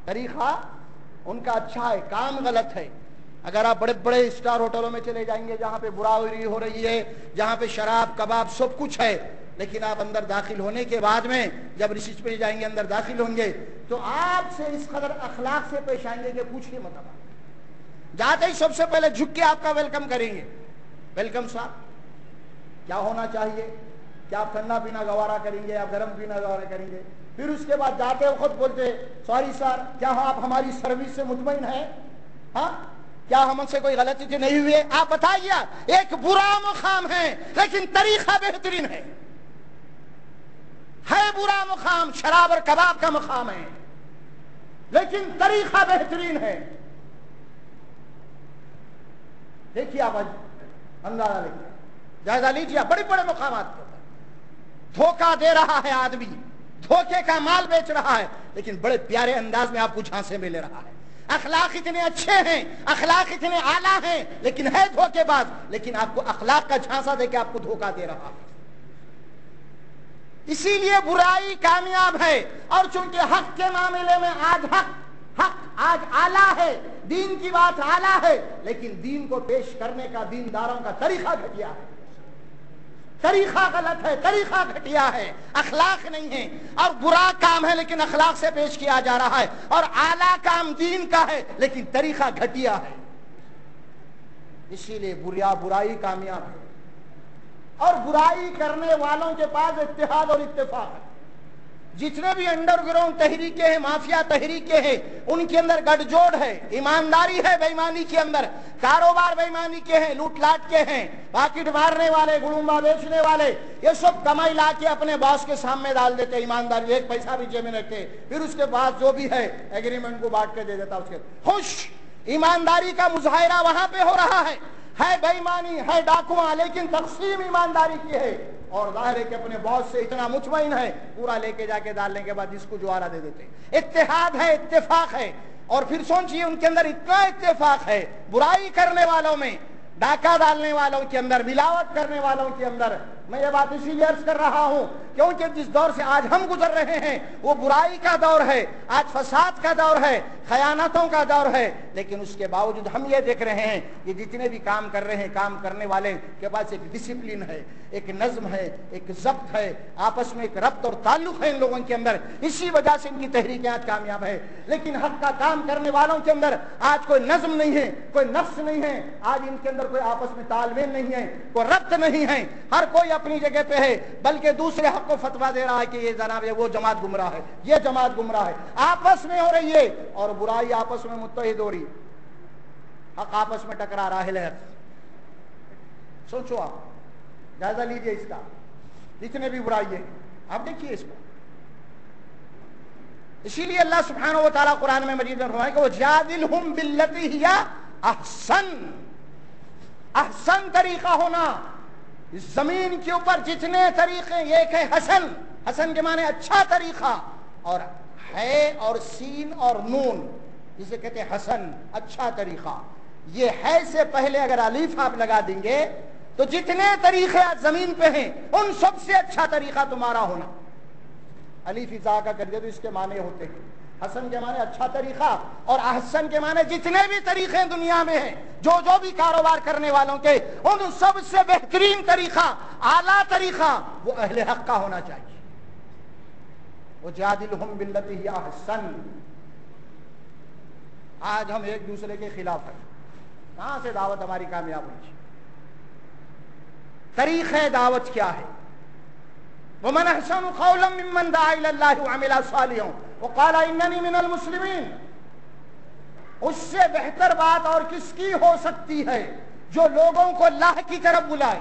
طریقہ ان کا اچھا ہے، کام غلط ہے۔ اگر آپ بڑے بڑے اسٹار ہوٹلوں میں چلے جائیں گے جہاں پہ برائی ہو رہی ہے، جہاں پہ شراب کباب سب کچھ ہے، لیکن آپ اندر داخل ہونے کے بعد میں جب ریسیپٹ پہ جائیں گے، اندر داخل ہوں گے تو آپ سے اس قدر اخلاق سے پیش آئیں گے کہ پوچھئے مت۔ جاتے ہی سب سے پہلے جھک کے آپ کا ویلکم کریں گے، ویلکم صاحب، کیا ہونا چاہیے، کیا آپ ٹھنڈا پینا گوارا کریں گے، آپ گرم پینا گوارا کریں گے؟ پھر اس کے بعد جاتے خود بولتے سوری سر، کیا آپ ہماری سروس سے مطمئن ہیں؟ ہاں، کیا ہم سے کوئی غلطی نہیں ہوئی؟ آپ بتائیے، ایک برا مقام ہے لیکن طریقہ بہترین ہے برا مقام، شراب اور کباب کا مقام ہے لیکن طریقہ بہترین ہے۔ دیکھیے آپ اندازہ لیجیے، جائزہ لیجیے، بڑے بڑے مقامات کے اوپر دھوکہ دے رہا ہے آدمی، دھوکے کا مال بیچ رہا ہے، لیکن بڑے پیارے انداز میں آپ کو جھانسے میں لے رہا ہے، اخلاق اتنے اچھے ہیں، اخلاق اتنے اعلیٰ ہیں، لیکن ہے دھوکے باز، لیکن آپ کو اخلاق کا جھانسا دے کے آپ کو دھوکہ دے رہا ہے۔ اسی لیے برائی کامیاب ہے، اور چونکہ حق کے معاملے میں آج حق حق آج اعلیٰ ہے، دین کی بات اعلیٰ ہے، لیکن دین کو پیش کرنے کا دینداروں کا طریقہ گھٹیا ہے، طریقہ غلط ہے، طریقہ گھٹیا ہے، اخلاق نہیں ہے، اور برا کام ہے لیکن اخلاق سے پیش کیا جا رہا ہے، اور اعلیٰ کام دین کا ہے لیکن طریقہ گھٹیا ہے۔ اسی لیے برائی کامیاب ہے، اور برائی کرنے والوں کے پاس اتحاد اور اتفاق ہے۔ جتنے بھی انڈر گراؤنڈ تحریکیں ہیں، مافیا تحریکیں ہیں، ان کے اندر گٹھ جوڑ ہے، ایمانداری ہے بے ایمانی کے اندر، کاروبار بے ایمانی کے ہیں، لوٹ لاٹ کے ہیں، پاکٹ مارنے والے، گڑمبا بیچنے والے، یہ سب کمائی لا کے اپنے باس کے سامنے ڈال دیتے، ایمانداری ایک پیسہ بھی جیب میں رکھتے، پھر اس کے بعد جو بھی ہے ایگریمنٹ کو بانٹ کے دے دیتا، اس کے خوش۔ ایمانداری کا مظاہرہ وہاں پہ ہو رہا ہے بے ایمانی ہے، ڈاکواں، لیکن تقسیم ایمانداری کی ہے، اور ظاہر ہے کہ اپنے باس سے اتنا مطمئن ہے، پورا لے کے جا کے ڈالنے کے بعد اس کو جو آرا دے دیتے۔ اتحاد ہے، اتفاق ہے، اور پھر سوچئے ان کے اندر اتنا اتفاق ہے، برائی کرنے والوں میں، ڈاکہ ڈالنے والوں کے اندر، ملاوٹ کرنے والوں کے اندر۔ میں یہ بات اسی لیے عرض کر رہا ہوں کیونکہ جس دور سے آج ہم گزر رہے ہیں وہ برائی کا دور ہے، آج فساد کا دور ہے، خیانتوں کا دور ہے، لیکن اس کے باوجود ہم یہ دیکھ رہے ہیں کہ جتنے بھی کام کر رہے ہیں، کام کرنے والے کے پاس ایک ڈسپلن ہے، ایک نظم ہے، ایک ضبط ہے، آپس میں ایک ربط اور تعلق ہے ان لوگوں کے اندر، اسی وجہ سے ان کی تحریکیں آج کامیاب ہے۔ لیکن حق کا کام کرنے والوں کے اندر آج کوئی نظم نہیں ہے، کوئی نفس نہیں ہے، آج ان کے اندر کوئی آپس میں تال میل نہیں ہے، کوئی ربط نہیں ہے، ہر کوئی اپنی جگہ پہ ہے، بلکہ دوسرے حق کو فتویٰ دے رہا ہے کہ یہ جناب وہ جماعت گمراہ ہے، یہ جماعت گمراہ ہے، آپس میں ہو رہی ہے، اور برائی آپس میں متحد ہو رہی، حق آپس میں ٹکرا رہا ہے۔ سوچو، آپ جائزہ لیجئے اس کا، جتنے بھی برائی ہیں آپ دیکھیے اس کو۔ اسی لیے اللہ سبحانہ و تعالیٰ قرآن میں مجید میں فرمایا کہ وَجَادِلْهُمْ بِالَّتِي هِيَ أَحْسَنُ، احسن طریقہ ہونا۔ اس زمین کے اوپر جتنے طریقے، ایک ہے حسن، حسن کے معنی اچھا طریقہ، اور ہے اور سین اور نون جسے کہتے ہیں حسن، اچھا طریقہ۔ یہ ہے سے پہلے اگر الف آپ لگا دیں گے تو جتنے طریقے آج زمین پہ ہیں ان سب سے اچھا طریقہ تمہارا ہونا۔ الف اضافہ کا کر دے تو اس کے معنی ہوتے ہیں، حسن کے معنی اچھا طریقہ، اور احسن کے معنی جتنے بھی طریقے دنیا میں ہیں، جو بھی کاروبار کرنے والوں کے، ان سب سے بہترین طریقہ، اعلیٰ طریقہ وہ اہل حق کا ہونا چاہیے۔ وَجَادِلْهُمْ بِالَّتِي هِيَ أَحْسَنُ۔ آج ہم ایک دوسرے کے خلاف ہیں، کہاں سے دعوت ہماری کامیاب ہوئی؟ طریقہ دعوت کیا ہے؟ وَمَنْ أَحْسَنُ قَوْلًا مِّمَّنْ دَعَا إِلَى اللَّهِ وَعَمِلَ صَالِحًا وَقَالَ إِنَّنِي مِنَ الْمُسْلِمِينَ۔ اس سے بہتر بات اور کس کی ہو سکتی ہے جو لوگوں کو اللہ کی طرف بلائے،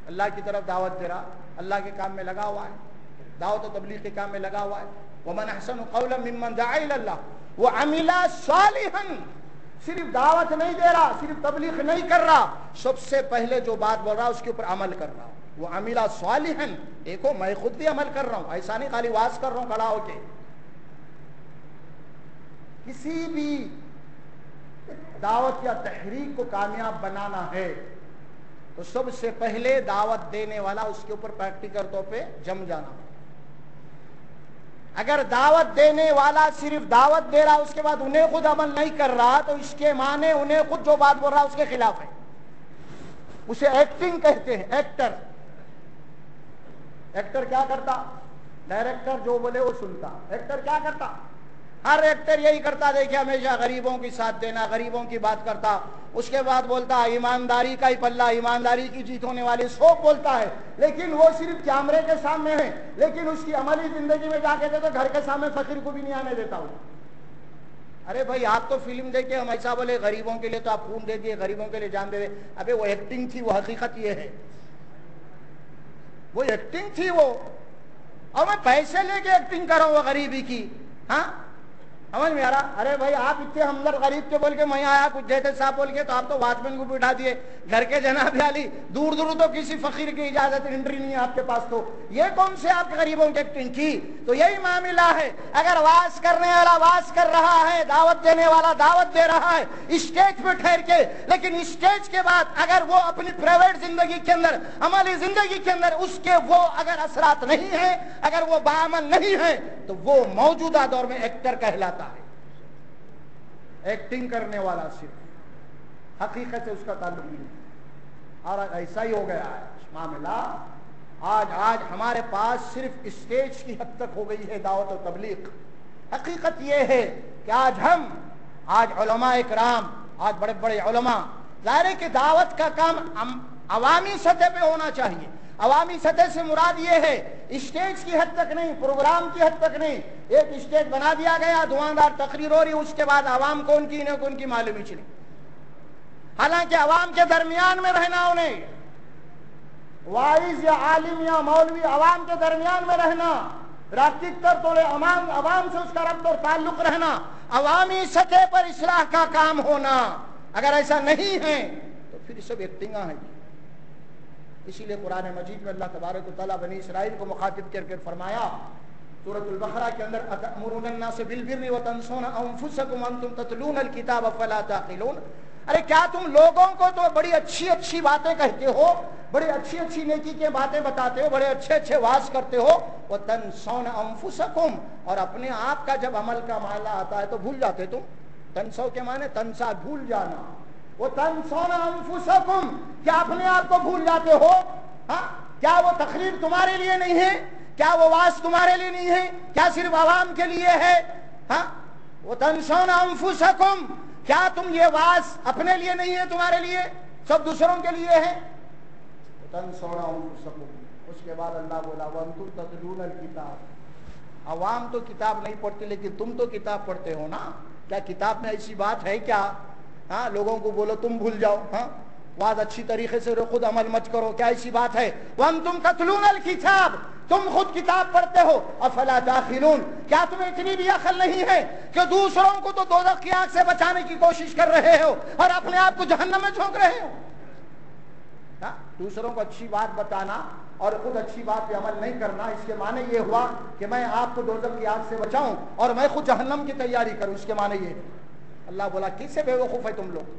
اللہ کی طرف دعوت دے رہا، اللہ کے کام میں لگا ہوا ہے، دعوت و تبلیغ کے کام میں لگا ہوا ہے۔ وَمَنْ أَحْسَنُ قَوْلًا مِّمَّنْ دَعَا إِلَى اللَّهِ وَعَمِلَ صَالِحًا۔ صرف دعوت نہیں دے رہا، صرف تبلیغ نہیں کر رہا، سب سے پہلے جو بات بول رہا اس کے اوپر عمل کر رہا۔ وَعَمِلَ صَالِحًا، دیکھو میں خود بھی عمل کر رہا ہوں، ایسا نہیں خالی واز کر رہا ہوں کھڑا ہو کے۔ کسی بھی دعوت یا تحریک کو کامیاب بنانا ہے تو سب سے پہلے دعوت دینے والا اس کے اوپر پریکٹیکل طور پہ جم جانا۔ اگر دعوت دینے والا صرف دعوت دے رہا اس کے بعد انہیں خود عمل نہیں کر رہا تو اس کے معنی انہیں خود جو بات بول رہا اس کے خلاف ہے، اسے ایکٹنگ کہتے ہیں۔ ایکٹر کیا کرتا؟ ڈائریکٹر جو بولے وہ سنتا۔ ایکٹر کیا کرتا؟ ہر ایکٹر یہی کرتا، دیکھیں ہمیشہ غریبوں کی ساتھ دینا، غریبوں کی بات کرتا، اس کے بعد بولتا ایمانداری کا ہی پلہ، ایمانداری کی جیت ہونے والی سوک بولتا ہے، لیکن وہ صرف کیمرے کے سامنے ہے، لیکن اس کی عملی زندگی میں جا کے تو گھر کے سامنے فقیر کو بھی نہیں آنے دیتا ہوں۔ ارے بھائی آپ تو فلم دیکھے ہم ایسا بولے غریبوں کے لیے تو آپ خون دے دیے، غریبوں کے لیے جان دے دے، ابے وہ ایکٹنگ تھی، وہ حقیقت یہ ہے، وہ ایکٹنگ تھی وہ، اور میں پیسے لے کے ایکٹنگ کر رہا ہوں وہ غریبی کی۔ ہاں سمجھ میں آ رہا؟ ارے بھائی آپ اتنے ہمدرد غریب کے بول کے میں آیا کچھ دیتے صاحب بول کے، تو آپ تو واچ مین کو بٹھا دیے گھر کے جناب علی، دور دور تو کسی فقیر کی اجازت انٹری نہیں ہے آپ کے پاس، تو یہ کون سے آپ کے غریبوں کے ٹنکی؟ تو یہی معاملہ ہے، اگر واز کرنے والا واز کر رہا ہے، دعوت دینے والا دعوت دے رہا ہے اسٹیج پہ ٹھہر کے، لیکن اسٹیج کے بعد اگر وہ اپنی پرائیویٹ زندگی کے اندر، عملی زندگی کے اندر اس کے وہ اگر اثرات نہیں ہیں، اگر وہ باعمل نہیں ہیں، تو وہ موجودہ دور میں ایکٹر کہلاتا ہے، ایکٹنگ کرنے والا صرف، حقیقت سے اس کا تعلق نہیں۔ اور ایسا ہی ہو گیا ہے معاملہ، آج ہمارے پاس صرف اسٹیج کی حد تک ہو گئی ہے دعوت و تبلیغ۔ حقیقت یہ ہے کہ آج علماء اکرام، آج بڑے بڑے علماء، ظاہر ہے کہ دعوت کا کام عوامی سطح پہ ہونا چاہیے۔ عوامی سطح سے مراد یہ ہے اسٹیج کی حد تک نہیں، پروگرام کی حد تک نہیں، ایک اسٹیج بنا دیا گیا، دھواندار تقریر ہو رہی، اس کے بعد عوام کو ان کی معلوم ہی چلی، حالانکہ عوام کے درمیان میں رہنا، انہیں واعظ یا عالم یا مولوی عوام کے درمیان میں رہنا، رابطہ توڑے عوام سے اس کا ربط اور تعلق رہنا، عوامی سطح پر اصلاح کا کام ہونا۔ اگر ایسا نہیں ہے تو پھر سب ایکٹنگاں ہیں۔ اسی لیے قرآن مجید میں اللہ تبارک و تعالیٰ بنی اسرائیل کو مخاطب کر کے فرمایا سورۃ البقرہ کے اندر، اتأمرون الناس بالبر وتنسون انفسکم وانتم تتلون الکتاب افلا تعقلون۔ ارے کیا تم لوگوں کو تو بڑی اچھی اچھی باتیں کہتے ہو، بڑی اچھی اچھی نیکی کی باتیں بتاتے ہو، بڑے اچھے اچھے واز کرتے ہو، وتنسون انفسکم، اور اپنے آپ کا جب عمل کا معاملہ آتا ہے تو بھول جاتے تم۔ تنسو کے معنی تنسا، بھول جانا، وتنسون انفسکم، کیا اپنے آپ کو بھول جاتے ہو؟ ہاں، کیا وہ تقریر تمہارے لیے نہیں ہے؟ کیا وہ واز تمہارے لیے نہیں ہے؟ کیا صرف عوام کے لیے ہے؟ ہاں، وتنسون انفسکم، کیا تم یہ واز اپنے لیے نہیں ہے، تمہارے لیے سب دوسروں کے لیے ہے؟ وتنسون انفسکم، اس کے بعد اللہ بولا وانتم تتلون الکتاب، عوام تو کتاب نہیں پڑھتے لیکن تم تو کتاب پڑھتے ہو نا۔ کیا کتاب میں ایسی بات ہے کیا؟ ہاں، لوگوں کو بولو تم بھول جاؤ، ہاں واز اچھی طریقے سے خود عمل مت کرو، کیا ایسی بات ہے؟ وانتم تتلون الکتاب، تم خود کتاب پڑھتے ہو، افلا تعقلون، کیا تمہیں اتنی بھی عقل نہیں ہے کہ دوسروں کو تو دوزخ کی آگ سے بچانے کی کوشش کر رہے ہو اور اپنے آپ کو جہنم میں جھونک رہے ہو؟ ہاں، دوسروں کو اچھی بات بتانا اور خود اچھی بات پہ عمل نہیں کرنا، اس کے معنی یہ ہوا کہ میں آپ کو دوزخ کی آگ سے بچاؤں اور میں خود جہنم کی تیاری کروں، اس کے معنی یہ ہے۔ اللہ بولا کس سے بے وقوف ہے تم لوگ؟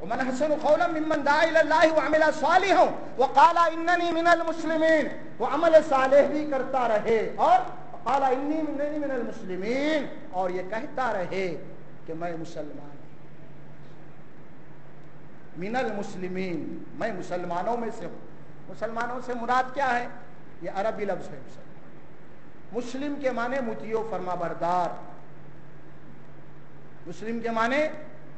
ومن احسن قولا ممن دعا الى الله وعمل صالحا وقال انني من المسلمين، وہ عمل صالح بھی کرتا رہے اور قال انني من المسلمين، اور یہ کہتا رہے کہ میں مسلمان ہوں، من المسلمین، میں مسلمانوں میں سے ہوں۔ مسلمانوں سے مراد کیا ہے؟ یہ عربی لفظ ہے مسلم کے معنی مطیع و فرما بردار، مسلم کے معنی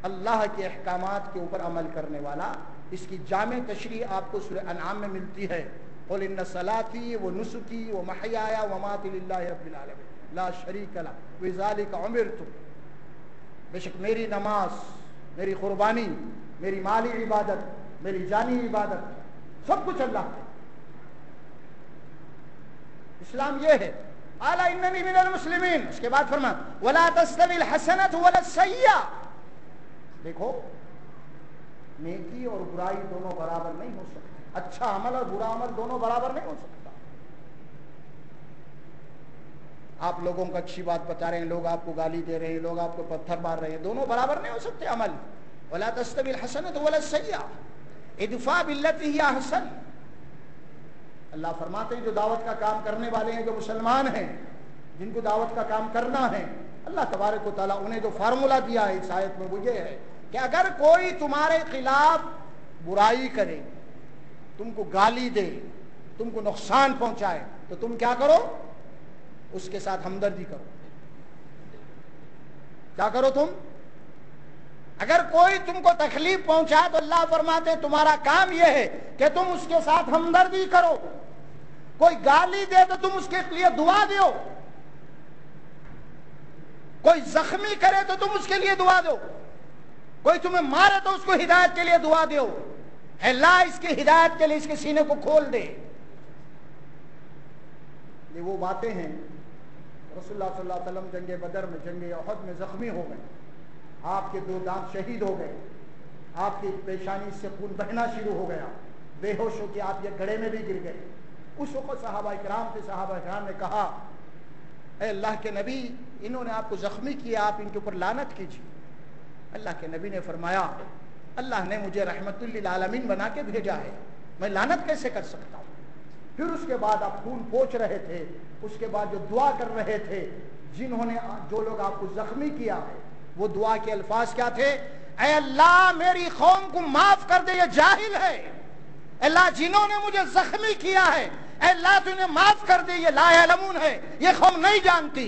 اللہ کے احکامات کے اوپر عمل کرنے والا۔ اس کی جامع تشریح آپ کو سورہ انعام میں ملتی ہے، قل ان صلاتي ونسكي ومحياي ومماتي لله رب العالمين لا شریک لہ بذلک امرت، بے شک میری نماز، میری قربانی، میری مالی عبادت، میری جانی عبادت، سب کچھ اللہ کا۔ اسلام یہ ہے، قال اننی من المسلمین، اس کے بعد فرمایا ولا تستوی الحسنۃ ولا السیئۃ، دیکھو نیکی اور برائی دونوں برابر نہیں ہو سکتے، اچھا عمل اور برا عمل دونوں برابر نہیں ہو سکتا۔ آپ لوگوں کو اچھی بات بتا رہے ہیں، لوگ آپ کو گالی دے رہے ہیں، لوگ آپ کو پتھر مار رہے ہیں، دونوں برابر نہیں ہو سکتے عمل۔ ولا تستوی الحسنۃ ولا السیئۃ ادفع بالتي هي احسن، اللہ فرماتے ہیں جو دعوت کا کام کرنے والے ہیں، جو مسلمان ہیں، جن کو دعوت کا کام کرنا ہے، اللہ تبارک و تعالیٰ انہیں جو فارمولہ دیا ہے اس آیت میں وہ یہ ہے کہ اگر کوئی تمہارے خلاف برائی کرے، تم کو گالی دے، تم کو نقصان پہنچائے، تو تم کیا کرو؟ اس کے ساتھ ہمدردی کرو۔ کیا کرو تم؟ اگر کوئی تم کو تکلیف پہنچائے تو اللہ فرماتے ہیں تمہارا کام یہ ہے کہ تم اس کے ساتھ ہمدردی کرو۔ کوئی گالی دے تو تم اس کے لیے دعا دو، کوئی زخمی کرے تو تم اس کے لیے دعا دو، کوئی تمہیں مارے تو اس کو ہدایت کے لیے دعا دو، اللہ اس کی ہدایت کے لیے اس کے سینے کو کھول دے۔ یہ وہ باتیں ہیں رسول اللہ صلی اللہ علیہ وسلم جنگ بدر میں، جنگ احد میں زخمی ہو گئے، آپ کے 2 دانت شہید ہو گئے، آپ کی پیشانی سے خون بہنا شروع ہو گیا، بے ہوش ہو کے آپ یہ گڑھے میں بھی گر گئے۔ اس وقت صحابہ کرام نے کہا اے اللہ کے نبی، انہوں نے آپ کو زخمی کیا، آپ ان کے اوپر لعنت کیجیے۔ اللہ کے نبی نے فرمایا اللہ نے مجھے رحمت للعالمین بنا کے بھیجا ہے، میں لعنت کیسے کر سکتا ہوں؟ پھر اس کے بعد آپ خون پوچھ رہے تھے، اس کے بعد جو دعا کر رہے تھے، جنہوں نے جو لوگ آپ کو زخمی کیا ہے، وہ دعا کے الفاظ کیا تھے؟ اے اللہ میری قوم کو معاف کر دے، یہ جاہل ہے۔ اللہ جنہوں نے مجھے زخمی کیا ہے، اے اللہ تو انہیں معاف کر دے، یہ لا یعلمون ہے، یہ قوم نہیں جانتی۔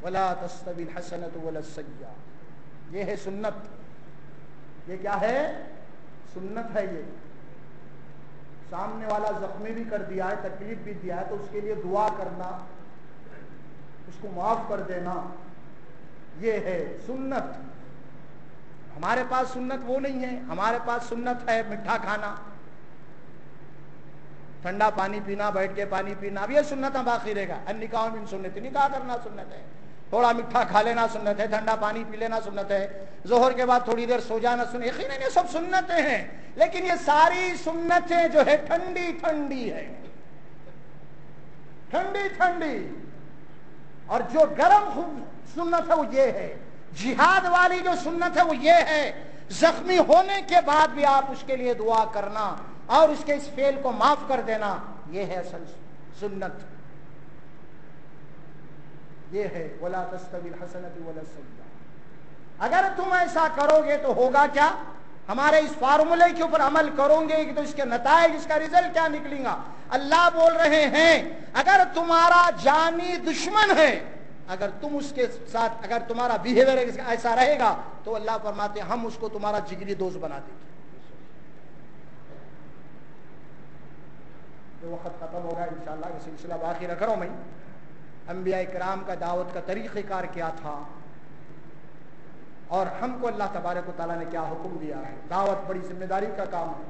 ولا تستوی الحسنۃ ولا السیئۃ، یہ ہے سنت۔ یہ کیا ہے؟ سنت ہے۔ یہ سامنے والا زخمی بھی کر دیا ہے، تکلیف بھی دیا ہے، تو اس کے لیے دعا کرنا، اس کو معاف کر دینا، یہ ہے سنت۔ ہمارے پاس سنت وہ نہیں ہے، ہمارے پاس سنت ہے میٹھا کھانا، ٹھنڈا پانی پینا، بیٹھ کے پانی پینا، اب یہ سنت باقی رہے گا۔ النکاح من سنت، نکاح کرنا سنت ہے، تھوڑا میٹھا کھا لینا سنت ہے، ٹھنڈا پانی پی لینا سنت ہے، ظہر کے بعد تھوڑی دیر سو جانا سنت۔ یقیناً یہ سب سنتیں ہیں، لیکن یہ ساری سنتیں جو ہے ٹھنڈی ٹھنڈی ہے، ٹھنڈی ٹھنڈی۔ اور جو گرم سنت ہے وہ یہ ہے، جہاد والی جو سنت ہے وہ یہ ہے، زخمی ہونے کے بعد بھی آپ اس کے لیے دعا کرنا اور اس کے اس فعل کو معاف کر دینا، یہ ہے اصل سنت۔ یہ ہے ولا تستوی الحسنۃ ولا السیئۃ۔ اگر تم ایسا کرو گے تو ہوگا کیا؟ ہمارے اس فارمولے کے اوپر عمل کرو گے تو اس کے نتائج، اس کا رزلٹ کیا نکلے گا؟ اللہ بول رہے ہیں اگر تمہارا جانی دشمن ہے، اگر تم اس کے ساتھ، اگر تمہارا بیہیویئر ایسا رہے گا تو اللہ فرماتے ہیں ہم اس کو تمہارا جگری دوست بنا دیں گے۔ جو وقت ختم ہوگا انشاءاللہ، یہ سلسلہ باقی رکھ رہا ہوں میں۔ انبیاء کرام کا دعوت کا طریقہ کار کیا تھا، اور ہم کو اللہ تبارک و تعالیٰ نے کیا حکم دیا ہے۔ دعوت بڑی ذمہ داری کا کام ہے،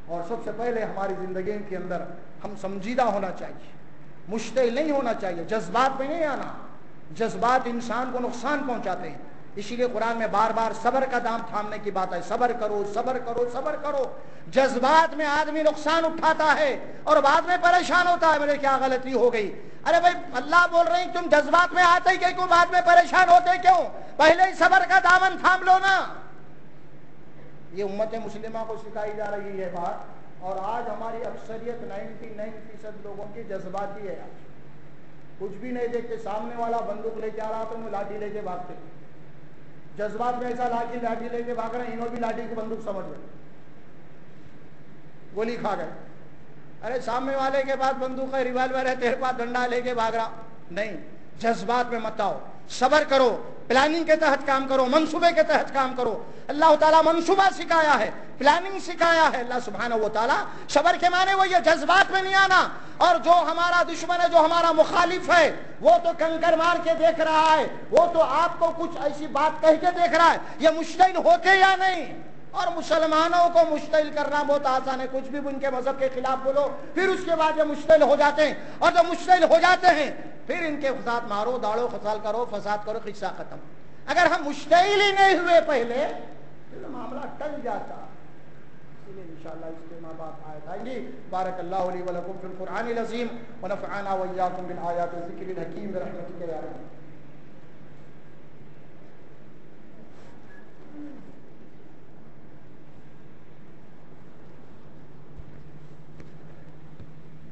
اور سب سے پہلے ہماری زندگی کے اندر ہم سمجیدہ ہونا چاہیے، مشتعل نہیں ہونا چاہیے، جذبات میں نہیں آنا۔ جذبات انسان کو نقصان پہنچاتے ہیں، اسی لیے قرآن میں بار بار صبر کا دام تھامنے کی بات ہے، صبر کرو صبر کرو صبر کرو۔ جذبات میں آدمی نقصان اٹھاتا ہے اور بعد میں پریشان ہوتا ہے، میرے کیا غلطی ہو گئی۔ ارے بھائی اللہ بول رہے ہیں تم جذبات میں آتے ہی کیوں، بعد میں پریشان ہوتے کیوں؟ پہلے ہی صبر کا دامن تھام لو نا۔ یہ امت مسلمہ کو سکھائی جا رہی ہے بات، اور آج ہماری اکثریت 99% لوگوں کی جذباتی ہے۔ کچھ بھی نہیں دیکھتے، سامنے والا بندوق لے کے آ رہا تو وہ لاٹھی لے کے بھاگتے، جذبات میں ایسا لاٹھی لے کے بھاگ رہے ہیں، انہوں بھی لاٹھی کی بندوق سمجھ گئے، گولی کھا گئے۔ ارے سامنے والے کے پاس بندوق ہے، ریوالور ہے، تیرے پاس ڈنڈا لے کے بھاگ رہا نہیں۔ جذبات میں مت آؤ، صبر کرو، پلاننگ کے تحت کام کرو، منصوبے کے تحت کام کرو۔ اللہ تعالیٰ منصوبہ سکھایا ہے، پلاننگ سکھایا ہے اللہ سبحانہ و تعالیٰ۔ صبر کے معنی وہ یہ جذبات میں نہیں آنا۔ اور جو ہمارا دشمن ہے، جو ہمارا مخالف ہے، وہ تو کنکر مار کے دیکھ رہا ہے، وہ تو آپ کو کچھ ایسی بات کہہ کے دیکھ رہا ہے، یہ مشتعل ہوتے یا نہیں؟ اور مسلمانوں کو مشتعل کرنا بہت آسان ہے، کچھ بھی ان کے مذہب کے خلاف بولو، پھر اس کے بعد یہ مشتعل ہو جاتے ہیں، اور جب مشتعل ہو جاتے ہیں پھر ان کے ساتھ مارو داڑو خسال کرو، فساد کرو، قصہ ختم۔ اگر ہم مشتعل ہی نہیں ہوئے پہلے پھر معاملہ ٹل جاتا۔ اسی لیے انشاءاللہ اس کے ماں باپ آیت آئیں گی۔ بارک اللہ لی ولکم فی القرآن العظیم ونفعنا وإیاکم بالآیات والذکر الحکیم برحمتک یا رب۔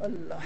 اللہ